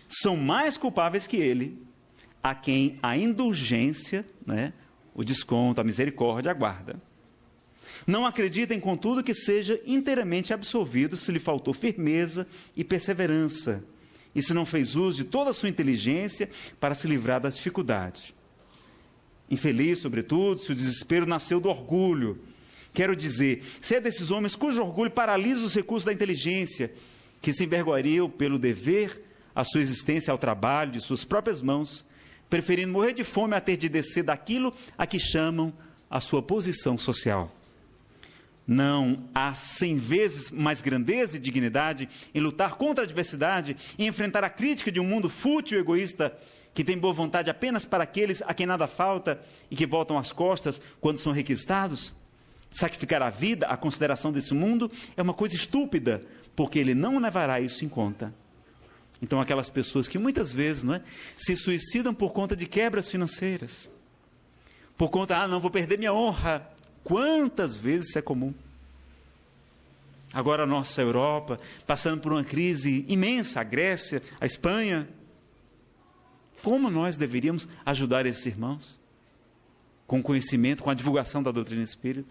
são mais culpáveis que ele, a quem a indulgência, né, o desconto, a misericórdia aguarda. Não acreditem, contudo, que seja inteiramente absolvido se lhe faltou firmeza e perseverança, e se não fez uso de toda a sua inteligência para se livrar das dificuldades. Infeliz, sobretudo, se o desespero nasceu do orgulho. Quero dizer, se é desses homens cujo orgulho paralisa os recursos da inteligência, que se envergonhariam pelo dever a sua existência ao trabalho de suas próprias mãos, preferindo morrer de fome a ter de descer daquilo a que chamam a sua posição social. Não há 100 vezes mais grandeza e dignidade em lutar contra a adversidade e enfrentar a crítica de um mundo fútil e egoísta que tem boa vontade apenas para aqueles a quem nada falta e que voltam as costas quando são requisitados? Sacrificar a vida à consideração desse mundo é uma coisa estúpida, porque ele não levará isso em conta. Então aquelas pessoas que muitas vezes, não é, se suicidam por conta de quebras financeiras, por conta, não vou perder minha honra. Quantas vezes isso é comum? Agora a nossa Europa, passando por uma crise imensa, a Grécia, a Espanha. Como nós deveríamos ajudar esses irmãos? Com conhecimento, com a divulgação da doutrina espírita.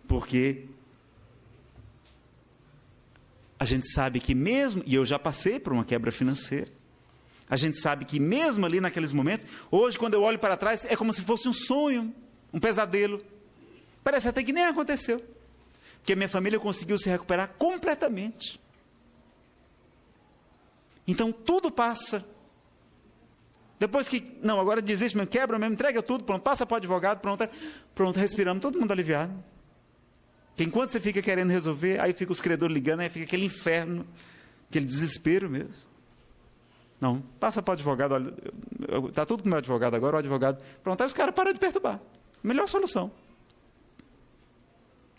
Porque a gente sabe que mesmo, e eu já passei por uma quebra financeira, a gente sabe que mesmo ali naqueles momentos, hoje quando eu olho para trás, é como se fosse um sonho, um pesadelo. Parece até que nem aconteceu. Porque a minha família conseguiu se recuperar completamente. Então tudo passa. Depois que, não, agora desiste, quebra mesmo, entrega tudo, pronto, passa para o advogado, pronto, respiramos, todo mundo aliviado. Porque enquanto você fica querendo resolver, aí fica os credores ligando, aí fica aquele inferno, aquele desespero mesmo. Não, passa para o advogado, olha, está tudo com o meu advogado agora, o advogado, pronto, aí os caras param de perturbar. Melhor solução.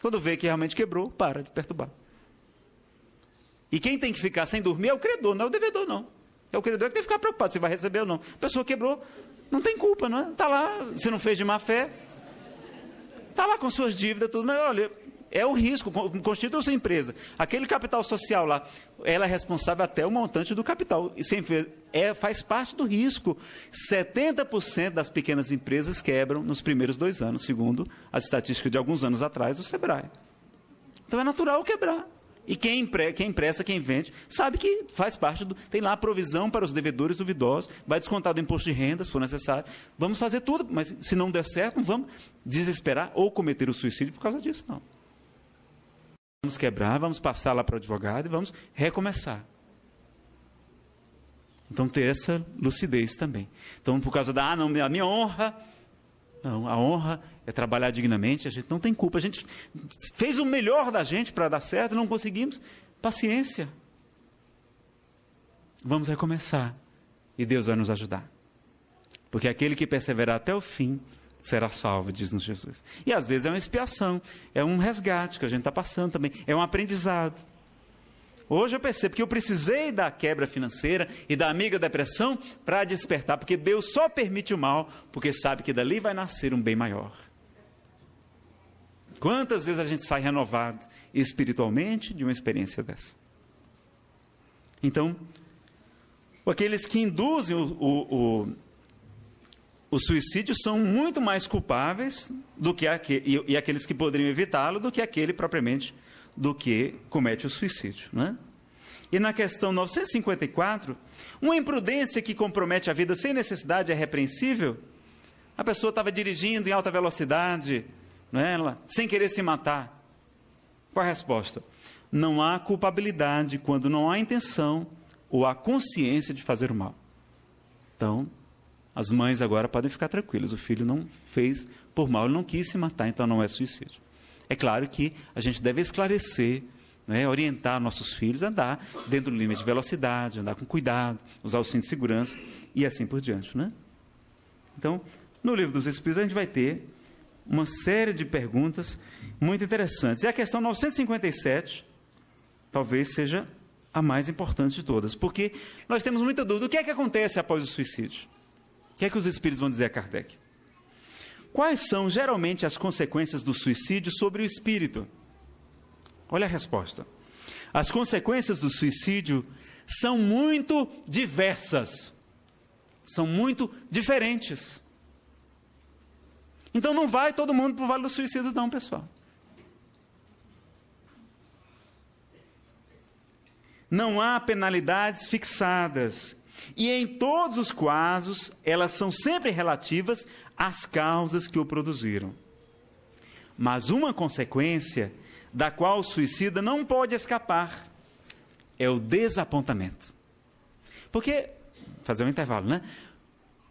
Quando vê que realmente quebrou, para de perturbar. E quem tem que ficar sem dormir é o credor, não é o devedor, não. É o credor que tem que ficar preocupado se vai receber ou não. A pessoa quebrou, não tem culpa, não é? Está lá, se não fez de má fé, está lá com suas dívidas, tudo, mas olha, é o risco, constitui sua empresa. Aquele capital social lá, ela é responsável até o montante do capital. E sempre faz parte do risco. 70% das pequenas empresas quebram nos primeiros 2 anos, segundo as estatísticas de alguns anos atrás do Sebrae. Então é natural quebrar. E quem empresta, quem vende, sabe que faz parte tem lá a provisão para os devedores duvidosos, vai descontar do imposto de renda, se for necessário. Vamos fazer tudo, mas se não der certo, não vamos desesperar ou cometer o suicídio por causa disso, não. Vamos quebrar, vamos passar lá para o advogado e vamos recomeçar. Então, ter essa lucidez também. Então, por causa da a minha honra... Não, a honra é trabalhar dignamente, a gente não tem culpa. A gente fez o melhor da gente para dar certo, não conseguimos. Paciência. Vamos recomeçar. E Deus vai nos ajudar. Porque aquele que perseverar até o fim será salvo, diz-nos Jesus. E às vezes é uma expiação, é um resgate que a gente está passando também, é um aprendizado. Hoje eu percebo que eu precisei da quebra financeira e da amiga depressão para despertar, porque Deus só permite o mal, porque sabe que dali vai nascer um bem maior. Quantas vezes a gente sai renovado espiritualmente de uma experiência dessa? Então, aqueles que induzem o suicídio são muito mais culpáveis do que e aqueles que poderiam evitá-lo do que aquele propriamente do que comete o suicídio, não é? E na questão 954, uma imprudência que compromete a vida sem necessidade é repreensível? A pessoa estava dirigindo em alta velocidade, não é? Sem querer se matar. Qual a resposta? Não há culpabilidade quando não há intenção ou há consciência de fazer o mal. Então, as mães agora podem ficar tranquilas. O filho não fez por mal, ele não quis se matar, então não é suicídio. É claro que a gente deve esclarecer, né, orientar nossos filhos a andar dentro do limite de velocidade, andar com cuidado, usar o cinto de segurança e assim por diante, né? Então, no Livro dos Espíritos a gente vai ter uma série de perguntas muito interessantes. E a questão 957 talvez seja a mais importante de todas, porque nós temos muita dúvida. O que é que acontece após o suicídio? O que é que os Espíritos vão dizer a Kardec? Quais são geralmente as consequências do suicídio sobre o espírito? Olha a resposta. As consequências do suicídio são muito diversas. São muito diferentes. Então não vai todo mundo para o Vale do Suicídio não, pessoal. Não há penalidades fixadas. E em todos os casos, elas são sempre relativas às causas que o produziram. Mas uma consequência da qual o suicida não pode escapar é o desapontamento. Porque, fazer um intervalo, né?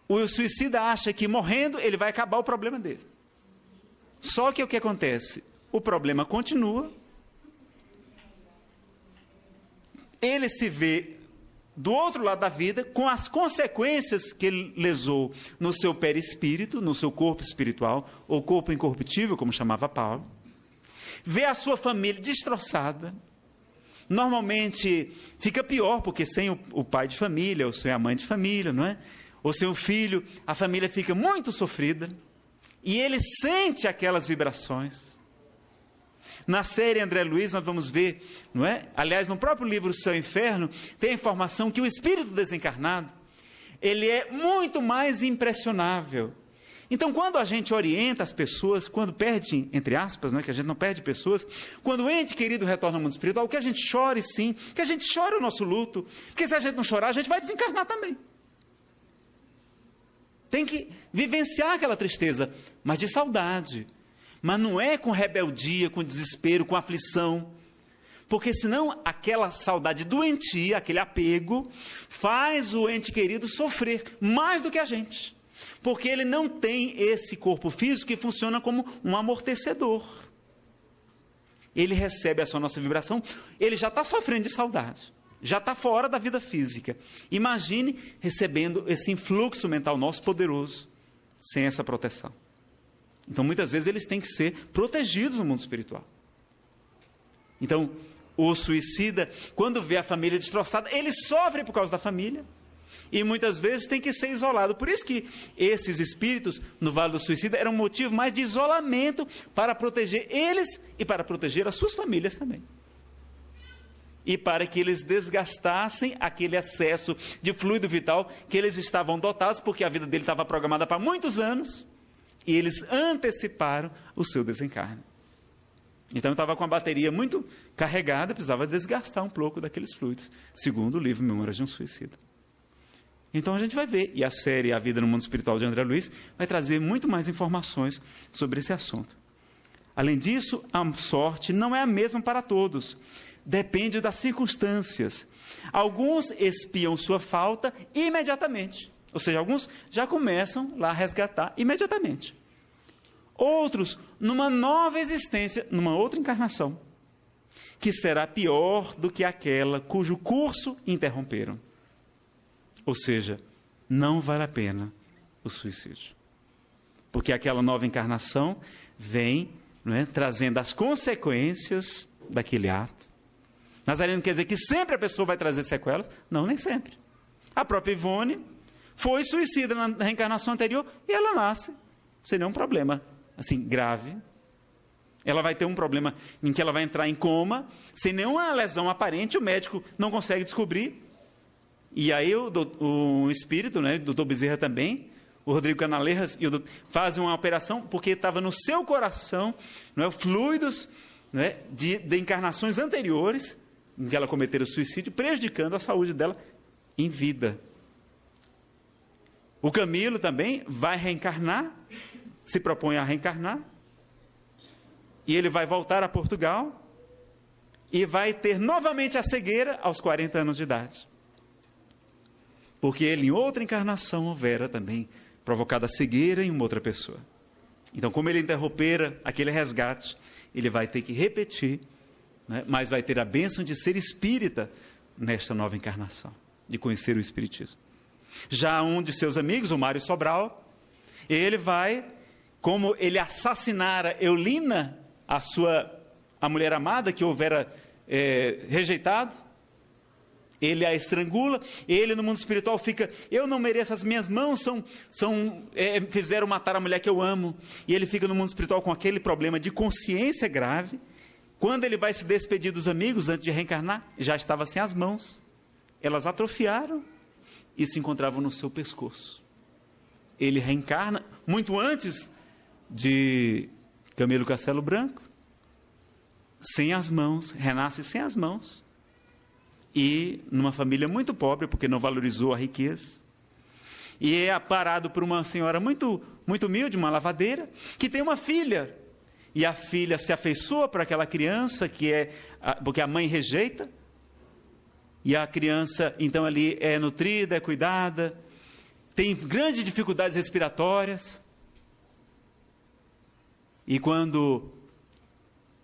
O suicida acha que morrendo ele vai acabar o problema dele. Só que o que acontece? O problema continua. Ele se vê do outro lado da vida, com as consequências que ele lesou no seu perispírito, no seu corpo espiritual, ou corpo incorruptível, como chamava Paulo. Vê a sua família destroçada. Normalmente fica pior, porque sem o pai de família, ou sem a mãe de família, não é? Ou sem o filho, a família fica muito sofrida. E ele sente aquelas vibrações. Na série André Luiz nós vamos ver, não é? Aliás, no próprio livro Céu e Inferno, tem a informação que o espírito desencarnado, ele é muito mais impressionável. Então, quando a gente orienta as pessoas, quando perde, entre aspas, não é? Que a gente não perde pessoas, quando o ente querido retorna ao mundo espiritual, que a gente chore sim, que a gente chore o nosso luto, porque se a gente não chorar, a gente vai desencarnar também. Tem que vivenciar aquela tristeza, mas de saudade. Mas não é com rebeldia, com desespero, com aflição. Porque senão aquela saudade doentia, aquele apego, faz o ente querido sofrer mais do que a gente. Porque ele não tem esse corpo físico que funciona como um amortecedor. Ele recebe essa nossa vibração, ele já está sofrendo de saudade. Já está fora da vida física. Imagine recebendo esse influxo mental nosso poderoso, sem essa proteção. Então, muitas vezes, eles têm que ser protegidos no mundo espiritual. Então, o suicida, quando vê a família destroçada, ele sofre por causa da família. E muitas vezes tem que ser isolado. Por isso que esses espíritos, no Vale do Suicida, eram um motivo mais de isolamento para proteger eles e para proteger as suas famílias também. E para que eles desgastassem aquele excesso de fluido vital que eles estavam dotados, porque a vida dele estava programada para muitos anos. E eles anteciparam o seu desencarne. Então, estava com a bateria muito carregada, precisava desgastar um pouco daqueles fluidos, segundo o livro Memórias de um Suicida. Então, a gente vai ver, e a série A Vida no Mundo Espiritual de André Luiz vai trazer muito mais informações sobre esse assunto. Além disso, a sorte não é a mesma para todos. depende das circunstâncias. Alguns expiam sua falta imediatamente. Ou seja, alguns já começam lá a resgatar imediatamente. Outros, numa nova existência, numa outra encarnação, que será pior do que aquela cujo curso interromperam. Ou seja, não vale a pena o suicídio. Porque aquela nova encarnação vem, não é, trazendo as consequências daquele ato. Nazareno quer dizer que sempre a pessoa vai trazer sequelas? Não, nem sempre. A própria Ivone foi suicida na reencarnação anterior e ela nasce sem nenhum problema, assim, grave. Ela vai ter um problema em que ela vai entrar em coma, sem nenhuma lesão aparente, o médico não consegue descobrir. E aí o espírito, né, o doutor Bezerra também, o Rodrigo Canaleiras, fazem uma operação porque estava no seu coração, não é, fluidos, não é, de encarnações anteriores, em que ela cometera o suicídio, prejudicando a saúde dela em vida. O Camilo também vai reencarnar, se propõe a reencarnar, e ele vai voltar a Portugal, e vai ter novamente a cegueira aos 40 anos de idade. Porque ele, em outra encarnação, houvera também provocado a cegueira em uma outra pessoa. Então, como ele interrompera aquele resgate, ele vai ter que repetir, né, mas vai ter a bênção de ser espírita nesta nova encarnação, de conhecer o espiritismo. Já um de seus amigos, o Mário Sobral, ele vai, como ele assassinara Eulina, a mulher amada que houvera rejeitado, ele a estrangula, ele no mundo espiritual fica, eu não mereço, as minhas mãos fizeram matar a mulher que eu amo, e ele fica no mundo espiritual com aquele problema de consciência grave. Quando ele vai se despedir dos amigos antes de reencarnar, já estava sem as mãos, elas atrofiaram e se encontravam no seu pescoço. Ele reencarna muito antes de Camilo Castelo Branco, sem as mãos, renasce sem as mãos, e numa família muito pobre, porque não valorizou a riqueza, e é aparado por uma senhora muito, muito humilde, uma lavadeira, que tem uma filha, e a filha se afeiçoa para aquela criança, porque a mãe rejeita, e a criança então ali é nutrida, é cuidada, tem grandes dificuldades respiratórias, e quando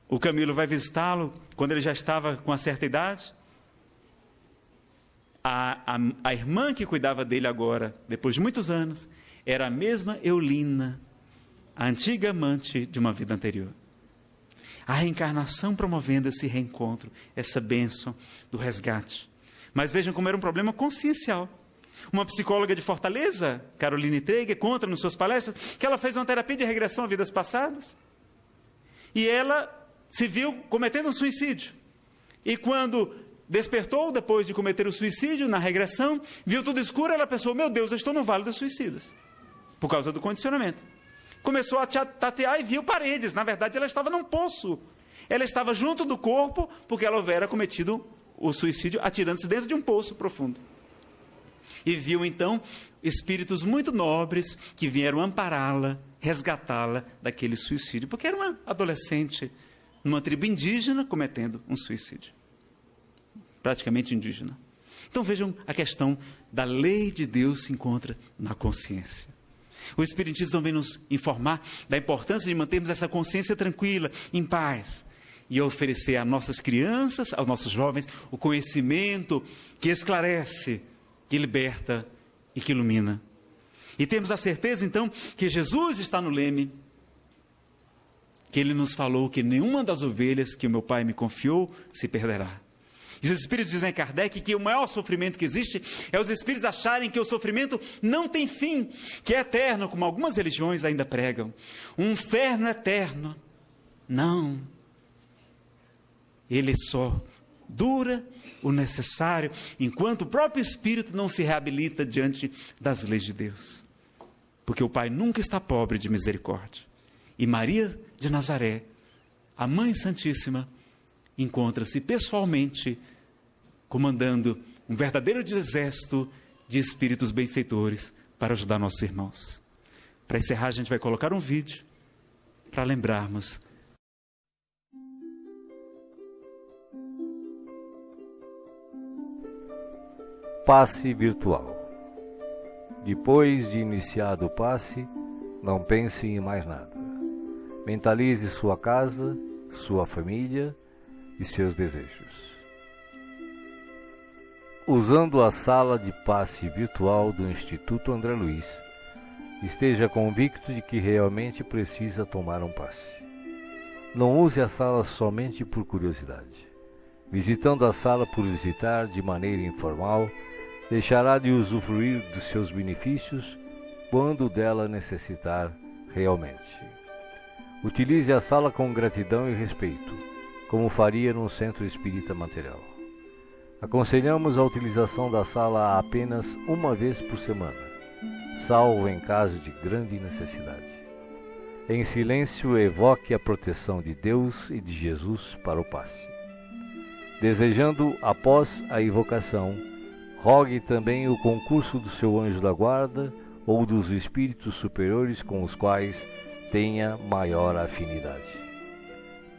o Camilo vai visitá-lo, quando ele já estava com uma certa idade, a irmã que cuidava dele agora, depois de muitos anos, era a mesma Eulina, a antiga amante de uma vida anterior. A reencarnação promovendo esse reencontro, essa bênção do resgate. Mas vejam como era um problema consciencial. Uma psicóloga de Fortaleza, Caroline Traeger, conta nas suas palestras que ela fez uma terapia de regressão a vidas passadas. E ela se viu cometendo um suicídio. E quando despertou, depois de cometer o suicídio, na regressão, viu tudo escuro, ela pensou, meu Deus, eu estou no Vale dos Suicidas. Por causa do condicionamento. Começou a tatear e viu paredes. Na verdade, ela estava num poço. Ela estava junto do corpo, porque ela houvera cometido o suicídio, atirando-se dentro de um poço profundo. E viu, então, espíritos muito nobres que vieram ampará-la, resgatá-la daquele suicídio. Porque era uma adolescente, numa tribo indígena, cometendo um suicídio. Praticamente indígena. Então vejam, a questão da lei de Deus se encontra na consciência. O Espiritismo vem nos informar da importância de mantermos essa consciência tranquila, em paz, e oferecer a nossas crianças, aos nossos jovens, o conhecimento que esclarece, que liberta e que ilumina. E temos a certeza, então, que Jesus está no leme, que Ele nos falou que nenhuma das ovelhas que o meu Pai me confiou se perderá. E os espíritos dizem a Kardec que o maior sofrimento que existe é os espíritos acharem que o sofrimento não tem fim, que é eterno, como algumas religiões ainda pregam. Um inferno eterno. Não. Ele só dura o necessário, enquanto o próprio espírito não se reabilita diante das leis de Deus. Porque o Pai nunca está pobre de misericórdia. E Maria de Nazaré, a Mãe Santíssima, encontra-se pessoalmente comandando um verdadeiro exército de espíritos benfeitores para ajudar nossos irmãos. Para encerrar, a gente vai colocar um vídeo para lembrarmos. Passe virtual. Depois de iniciado o passe, não pense em mais nada. Mentalize sua casa, sua família e seus desejos. Usando a sala de passe virtual do Instituto André Luiz, esteja convicto de que realmente precisa tomar um passe. Não use a sala somente por curiosidade. Visitando a sala por visitar de maneira informal, deixará de usufruir dos seus benefícios quando dela necessitar realmente. Utilize a sala com gratidão e respeito, como faria num centro espírita material. Aconselhamos a utilização da sala apenas uma vez por semana, salvo em caso de grande necessidade. Em silêncio, evoque a proteção de Deus e de Jesus para o passe. Desejando, após a invocação, rogue também o concurso do seu anjo da guarda ou dos espíritos superiores com os quais tenha maior afinidade.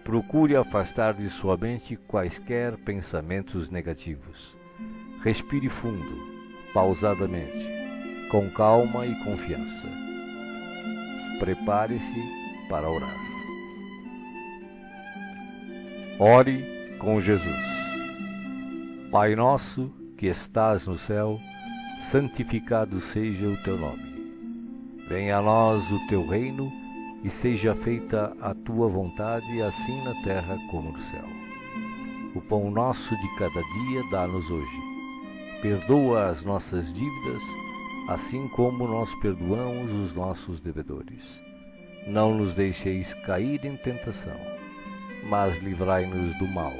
Procure afastar de sua mente quaisquer pensamentos negativos. Respire fundo, pausadamente, com calma e confiança. Prepare-se para orar. Ore com Jesus. Pai nosso, que estás no céu, santificado seja o teu nome. Venha a nós o teu reino e seja feita a tua vontade, assim na terra como no céu. O pão nosso de cada dia dá-nos hoje. Perdoa as nossas dívidas, assim como nós perdoamos os nossos devedores. Não nos deixeis cair em tentação, mas livrai-nos do mal.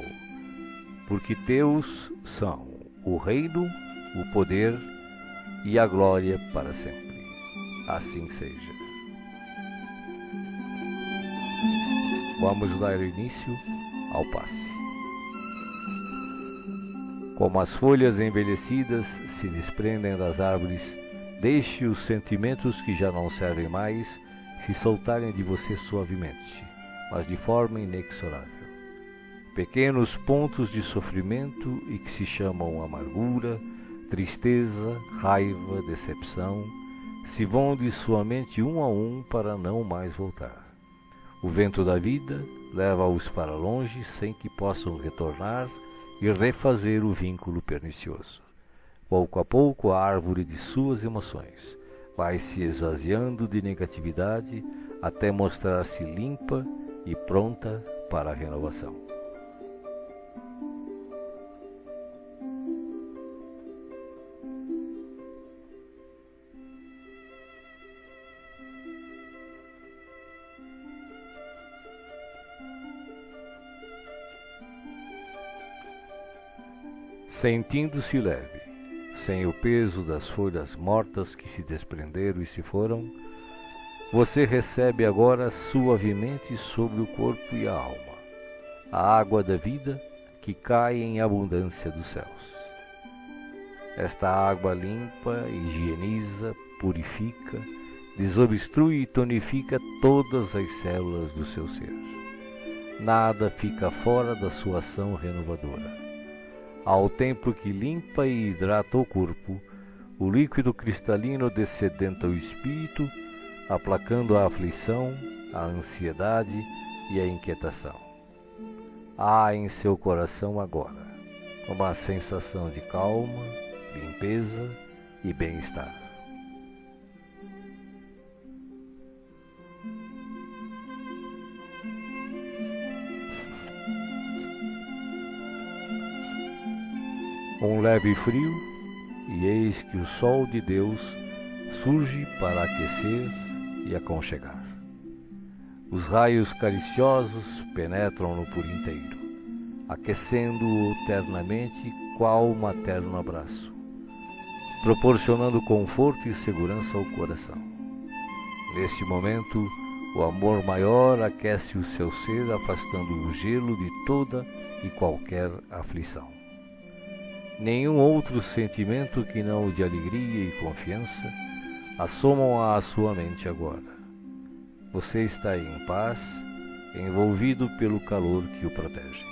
Porque teus são o reino, o poder e a glória para sempre. Assim seja. Vamos dar início ao passe. Como as folhas envelhecidas se desprendem das árvores, deixe os sentimentos que já não servem mais se soltarem de você suavemente, mas de forma inexorável. Pequenos pontos de sofrimento e que se chamam amargura, tristeza, raiva, decepção, se vão de sua mente um a um para não mais voltar. O vento da vida leva-os para longe sem que possam retornar e refazer o vínculo pernicioso. Pouco a pouco a árvore de suas emoções vai se esvaziando de negatividade até mostrar-se limpa e pronta para a renovação. Sentindo-se leve, sem o peso das folhas mortas que se desprenderam e se foram, você recebe agora suavemente sobre o corpo e a alma a água da vida que cai em abundância dos céus. Esta água limpa, higieniza, purifica, desobstrui e tonifica todas as células do seu ser. Nada fica fora da sua ação renovadora. Ao tempo que limpa e hidrata o corpo, o líquido cristalino descedenta o espírito, aplacando a aflição, a ansiedade e a inquietação. Há em seu coração agora uma sensação de calma, limpeza e bem-estar. Um leve frio, e eis que o sol de Deus surge para aquecer e aconchegar. Os raios cariciosos penetram-no por inteiro, aquecendo-o ternamente qual materno abraço, proporcionando conforto e segurança ao coração. Neste momento, o amor maior aquece o seu ser, afastando o gelo de toda e qualquer aflição. Nenhum outro sentimento que não o de alegria e confiança assomam à sua mente agora. Você está em paz, envolvido pelo calor que o protege.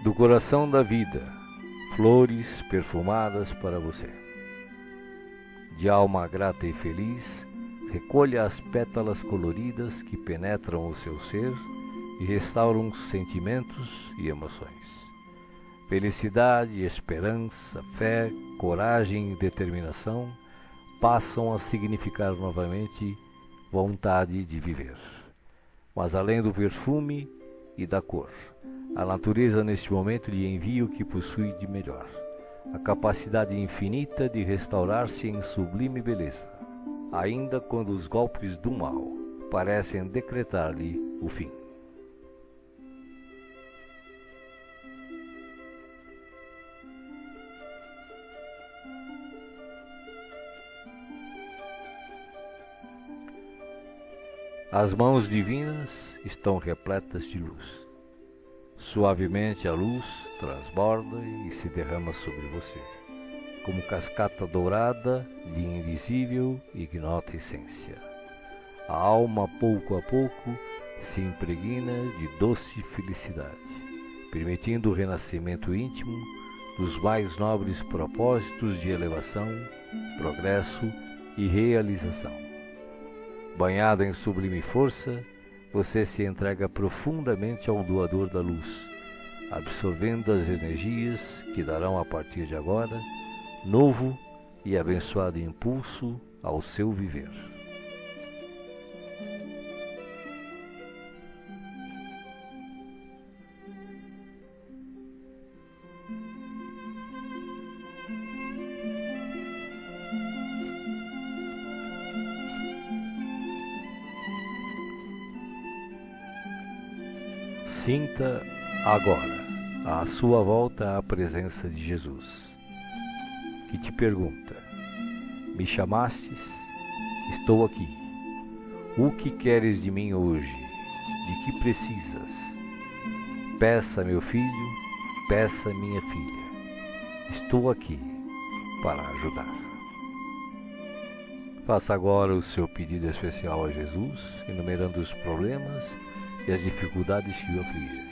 Do coração da vida, flores perfumadas para você. De alma grata e feliz, recolha as pétalas coloridas que penetram o seu ser e restauram sentimentos e emoções. Felicidade, esperança, fé, coragem e determinação passam a significar novamente vontade de viver. Mas além do perfume e da cor, a natureza neste momento lhe envia o que possui de melhor, a capacidade infinita de restaurar-se em sublime beleza, ainda quando os golpes do mal parecem decretar-lhe o fim. As mãos divinas estão repletas de luz. Suavemente a luz transborda e se derrama sobre você, como cascata dourada de invisível e ignota essência. A alma, pouco a pouco, se impregna de doce felicidade, permitindo o renascimento íntimo dos mais nobres propósitos de elevação, progresso e realização. Banhado em sublime força, você se entrega profundamente ao doador da luz, absorvendo as energias que darão a partir de agora novo e abençoado impulso ao seu viver. Sinta agora à sua volta a presença de Jesus, que te pergunta: me chamastes? Estou aqui. O que queres de mim hoje? De que precisas? Peça, meu filho, peça, minha filha. Estou aqui para ajudar. Faça agora o seu pedido especial a Jesus, enumerando os problemas e as dificuldades que o afligem.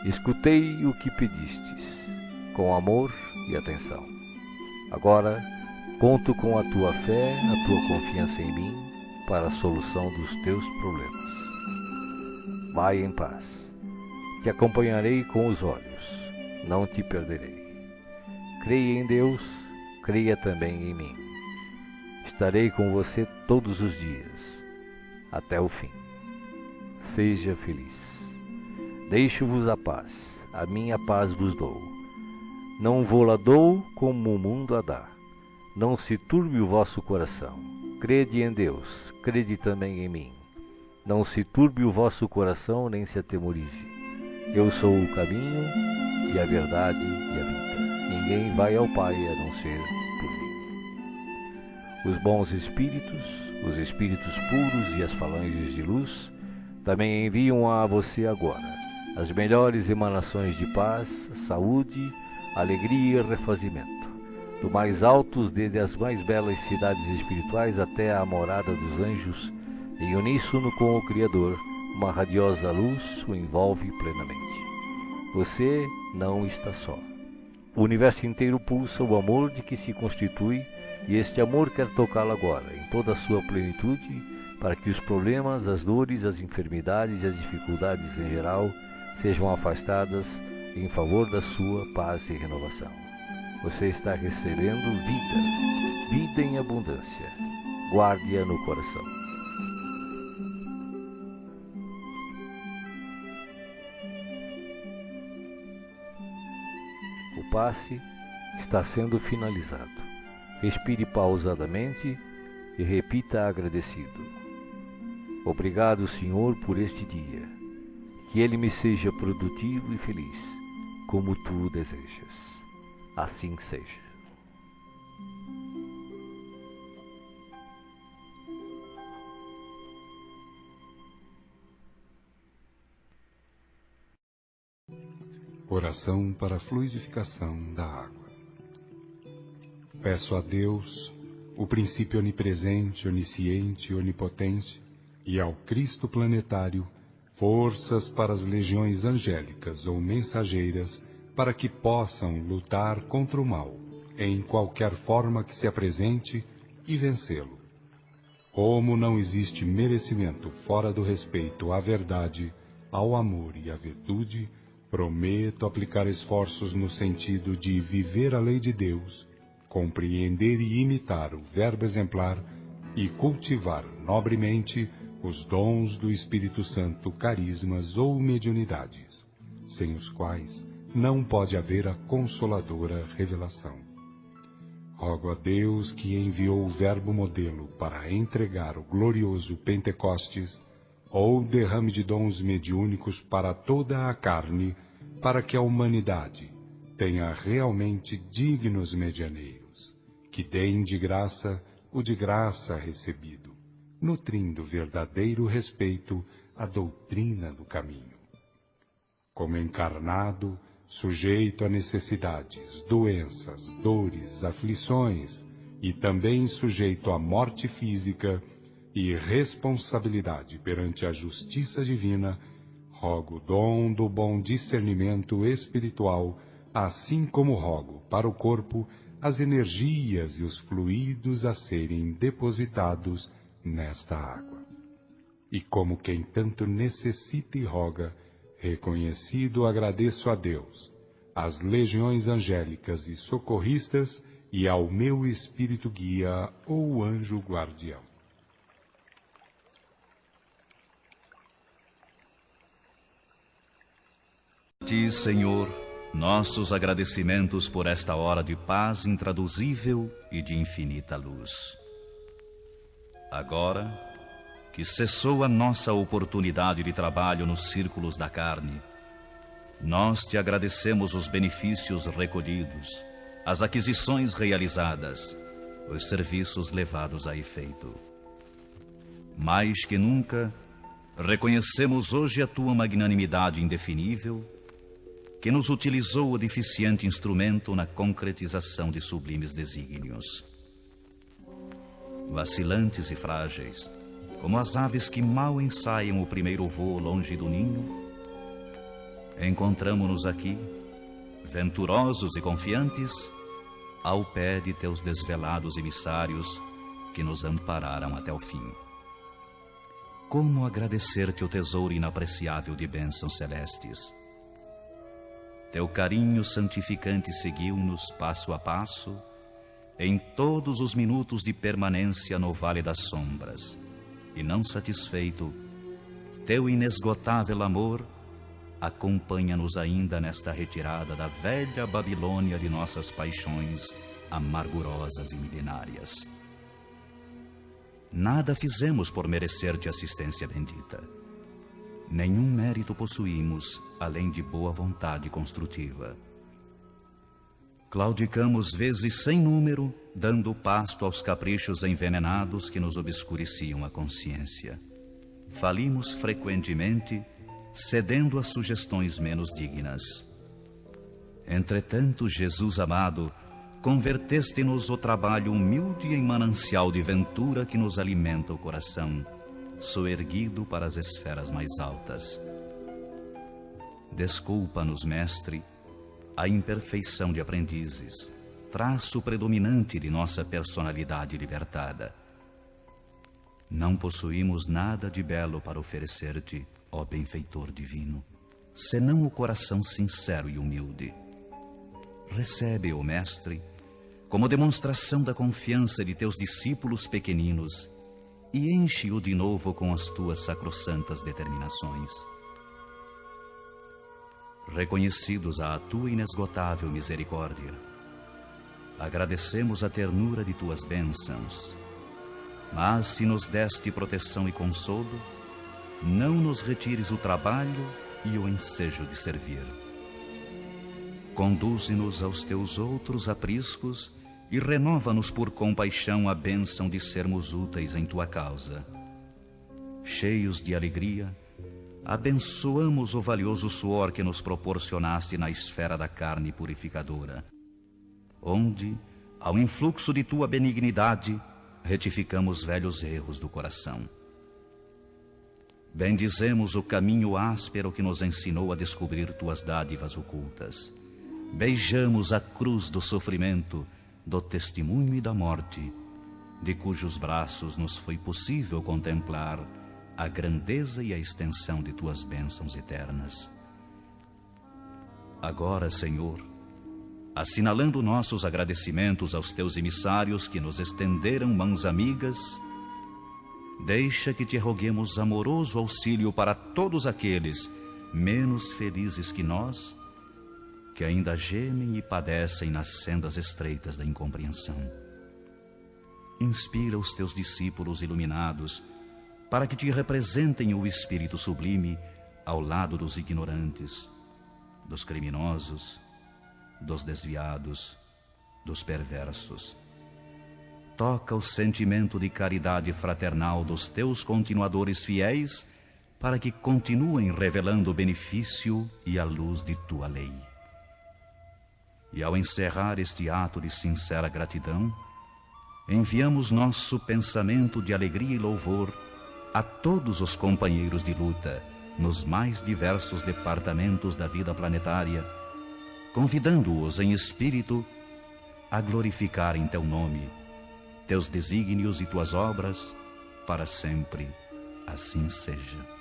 Escutei o que pedistes, com amor e atenção. Agora, conto com a tua fé, a tua confiança em mim, para a solução dos teus problemas. Vai em paz. Te acompanharei com os olhos, não te perderei. Creia em Deus, creia também em mim. Estarei com você todos os dias, até o fim. Seja feliz. Deixo-vos a paz, a minha paz vos dou. Não vou-la dou como o mundo a dá. Não se turbe o vosso coração. Crede em Deus, crede também em mim. Não se turbe o vosso coração, nem se atemorize. Eu sou o caminho e a verdade e a vida. Ninguém vai ao Pai a não ser por mim. Os bons espíritos, os espíritos puros e as falanges de luz também enviam a você agora as melhores emanações de paz, saúde, alegria e refazimento, do mais altos desde as mais belas cidades espirituais até a morada dos anjos, em uníssono com o Criador, uma radiosa luz o envolve plenamente. Você não está só. O universo inteiro pulsa o amor de que se constitui, e este amor quer tocá-lo agora, em toda a sua plenitude, para que os problemas, as dores, as enfermidades e as dificuldades em geral sejam afastadas em favor da sua paz e renovação. Você está recebendo vida, vida em abundância. Guarde-a no coração. O passe está sendo finalizado. Respire pausadamente e repita agradecido: obrigado, Senhor, por este dia. Que ele me seja produtivo e feliz, como tu o desejas. Assim seja. Oração para a fluidificação da água. Peço a Deus, o princípio onipresente, onisciente e onipotente, e ao Cristo planetário, forças para as legiões angélicas ou mensageiras, para que possam lutar contra o mal, em qualquer forma que se apresente, e vencê-lo. Como não existe merecimento fora do respeito à verdade, ao amor e à virtude, prometo aplicar esforços no sentido de viver a lei de Deus, compreender e imitar o verbo exemplar e cultivar nobremente os dons do Espírito Santo, carismas ou mediunidades, sem os quais não pode haver a consoladora revelação. Rogo a Deus, que enviou o verbo modelo para entregar o glorioso Pentecostes, ou derrame de dons mediúnicos para toda a carne, para que a humanidade tenha realmente dignos medianeiros, que deem de graça o de graça recebido, nutrindo verdadeiro respeito à doutrina do caminho. Como encarnado, sujeito a necessidades, doenças, dores, aflições, e também sujeito à morte física e responsabilidade perante a justiça divina, rogo o dom do bom discernimento espiritual, assim como rogo para o corpo as energias e os fluidos a serem depositados nesta água. E como quem tanto necessita e roga, reconhecido agradeço a Deus, às legiões angélicas e socorristas e ao meu espírito guia ou anjo guardião. Ti, Senhor, nossos agradecimentos por esta hora de paz intraduzível e de infinita luz. Agora que cessou a nossa oportunidade de trabalho nos círculos da carne, nós te agradecemos os benefícios recolhidos, as aquisições realizadas, os serviços levados a efeito. Mais que nunca, reconhecemos hoje a tua magnanimidade indefinível, que nos utilizou o deficiente instrumento na concretização de sublimes desígnios. Vacilantes e frágeis, como as aves que mal ensaiam o primeiro voo longe do ninho, encontramo-nos aqui, venturosos e confiantes, ao pé de teus desvelados emissários que nos ampararam até o fim. Como agradecer-te o tesouro inapreciável de bênçãos celestes? Teu carinho santificante seguiu-nos passo a passo, em todos os minutos de permanência no Vale das Sombras, e não satisfeito, teu inesgotável amor acompanha-nos ainda nesta retirada da velha Babilônia de nossas paixões amargurosas e milenárias. Nada fizemos por merecer-te assistência bendita. Nenhum mérito possuímos, além de boa vontade construtiva. Claudicamos vezes sem número, dando pasto aos caprichos envenenados que nos obscureciam a consciência. Falimos frequentemente, cedendo a sugestões menos dignas. Entretanto, Jesus amado, converteste-nos o trabalho humilde em manancial de ventura que nos alimenta o coração, soerguido para as esferas mais altas. Desculpa-nos, Mestre, a imperfeição de aprendizes, traço predominante de nossa personalidade libertada. Não possuímos nada de belo para oferecer-te, ó benfeitor divino, senão o coração sincero e humilde. Recebe-o, Mestre, como demonstração da confiança de teus discípulos pequeninos, e enche-o de novo com as tuas sacrossantas determinações. Reconhecidos à tua inesgotável misericórdia, agradecemos a ternura de tuas bênçãos, mas se nos deste proteção e consolo, não nos retires o trabalho e o ensejo de servir. Conduze-nos aos teus outros apriscos e renova-nos por compaixão a bênção de sermos úteis em tua causa. Cheios de alegria, abençoamos o valioso suor que nos proporcionaste na esfera da carne purificadora, onde, ao influxo de tua benignidade, retificamos velhos erros do coração. Bendizemos o caminho áspero que nos ensinou a descobrir tuas dádivas ocultas. Beijamos a cruz do sofrimento, do testemunho e da morte, de cujos braços nos foi possível contemplar a grandeza e a extensão de tuas bênçãos eternas. Agora, Senhor, assinalando nossos agradecimentos aos teus emissários que nos estenderam mãos amigas, deixa que te roguemos amoroso auxílio para todos aqueles menos felizes que nós, que ainda gemem e padecem nas sendas estreitas da incompreensão. Inspira os teus discípulos iluminados para que te representem o Espírito sublime ao lado dos ignorantes, dos criminosos, dos desviados, dos perversos. Toca o sentimento de caridade fraternal dos teus continuadores fiéis para que continuem revelando o benefício e a luz de tua lei. E ao encerrar este ato de sincera gratidão, enviamos nosso pensamento de alegria e louvor a todos os companheiros de luta nos mais diversos departamentos da vida planetária, convidando-os em espírito a glorificarem teu nome, teus desígnios e tuas obras, para sempre assim seja.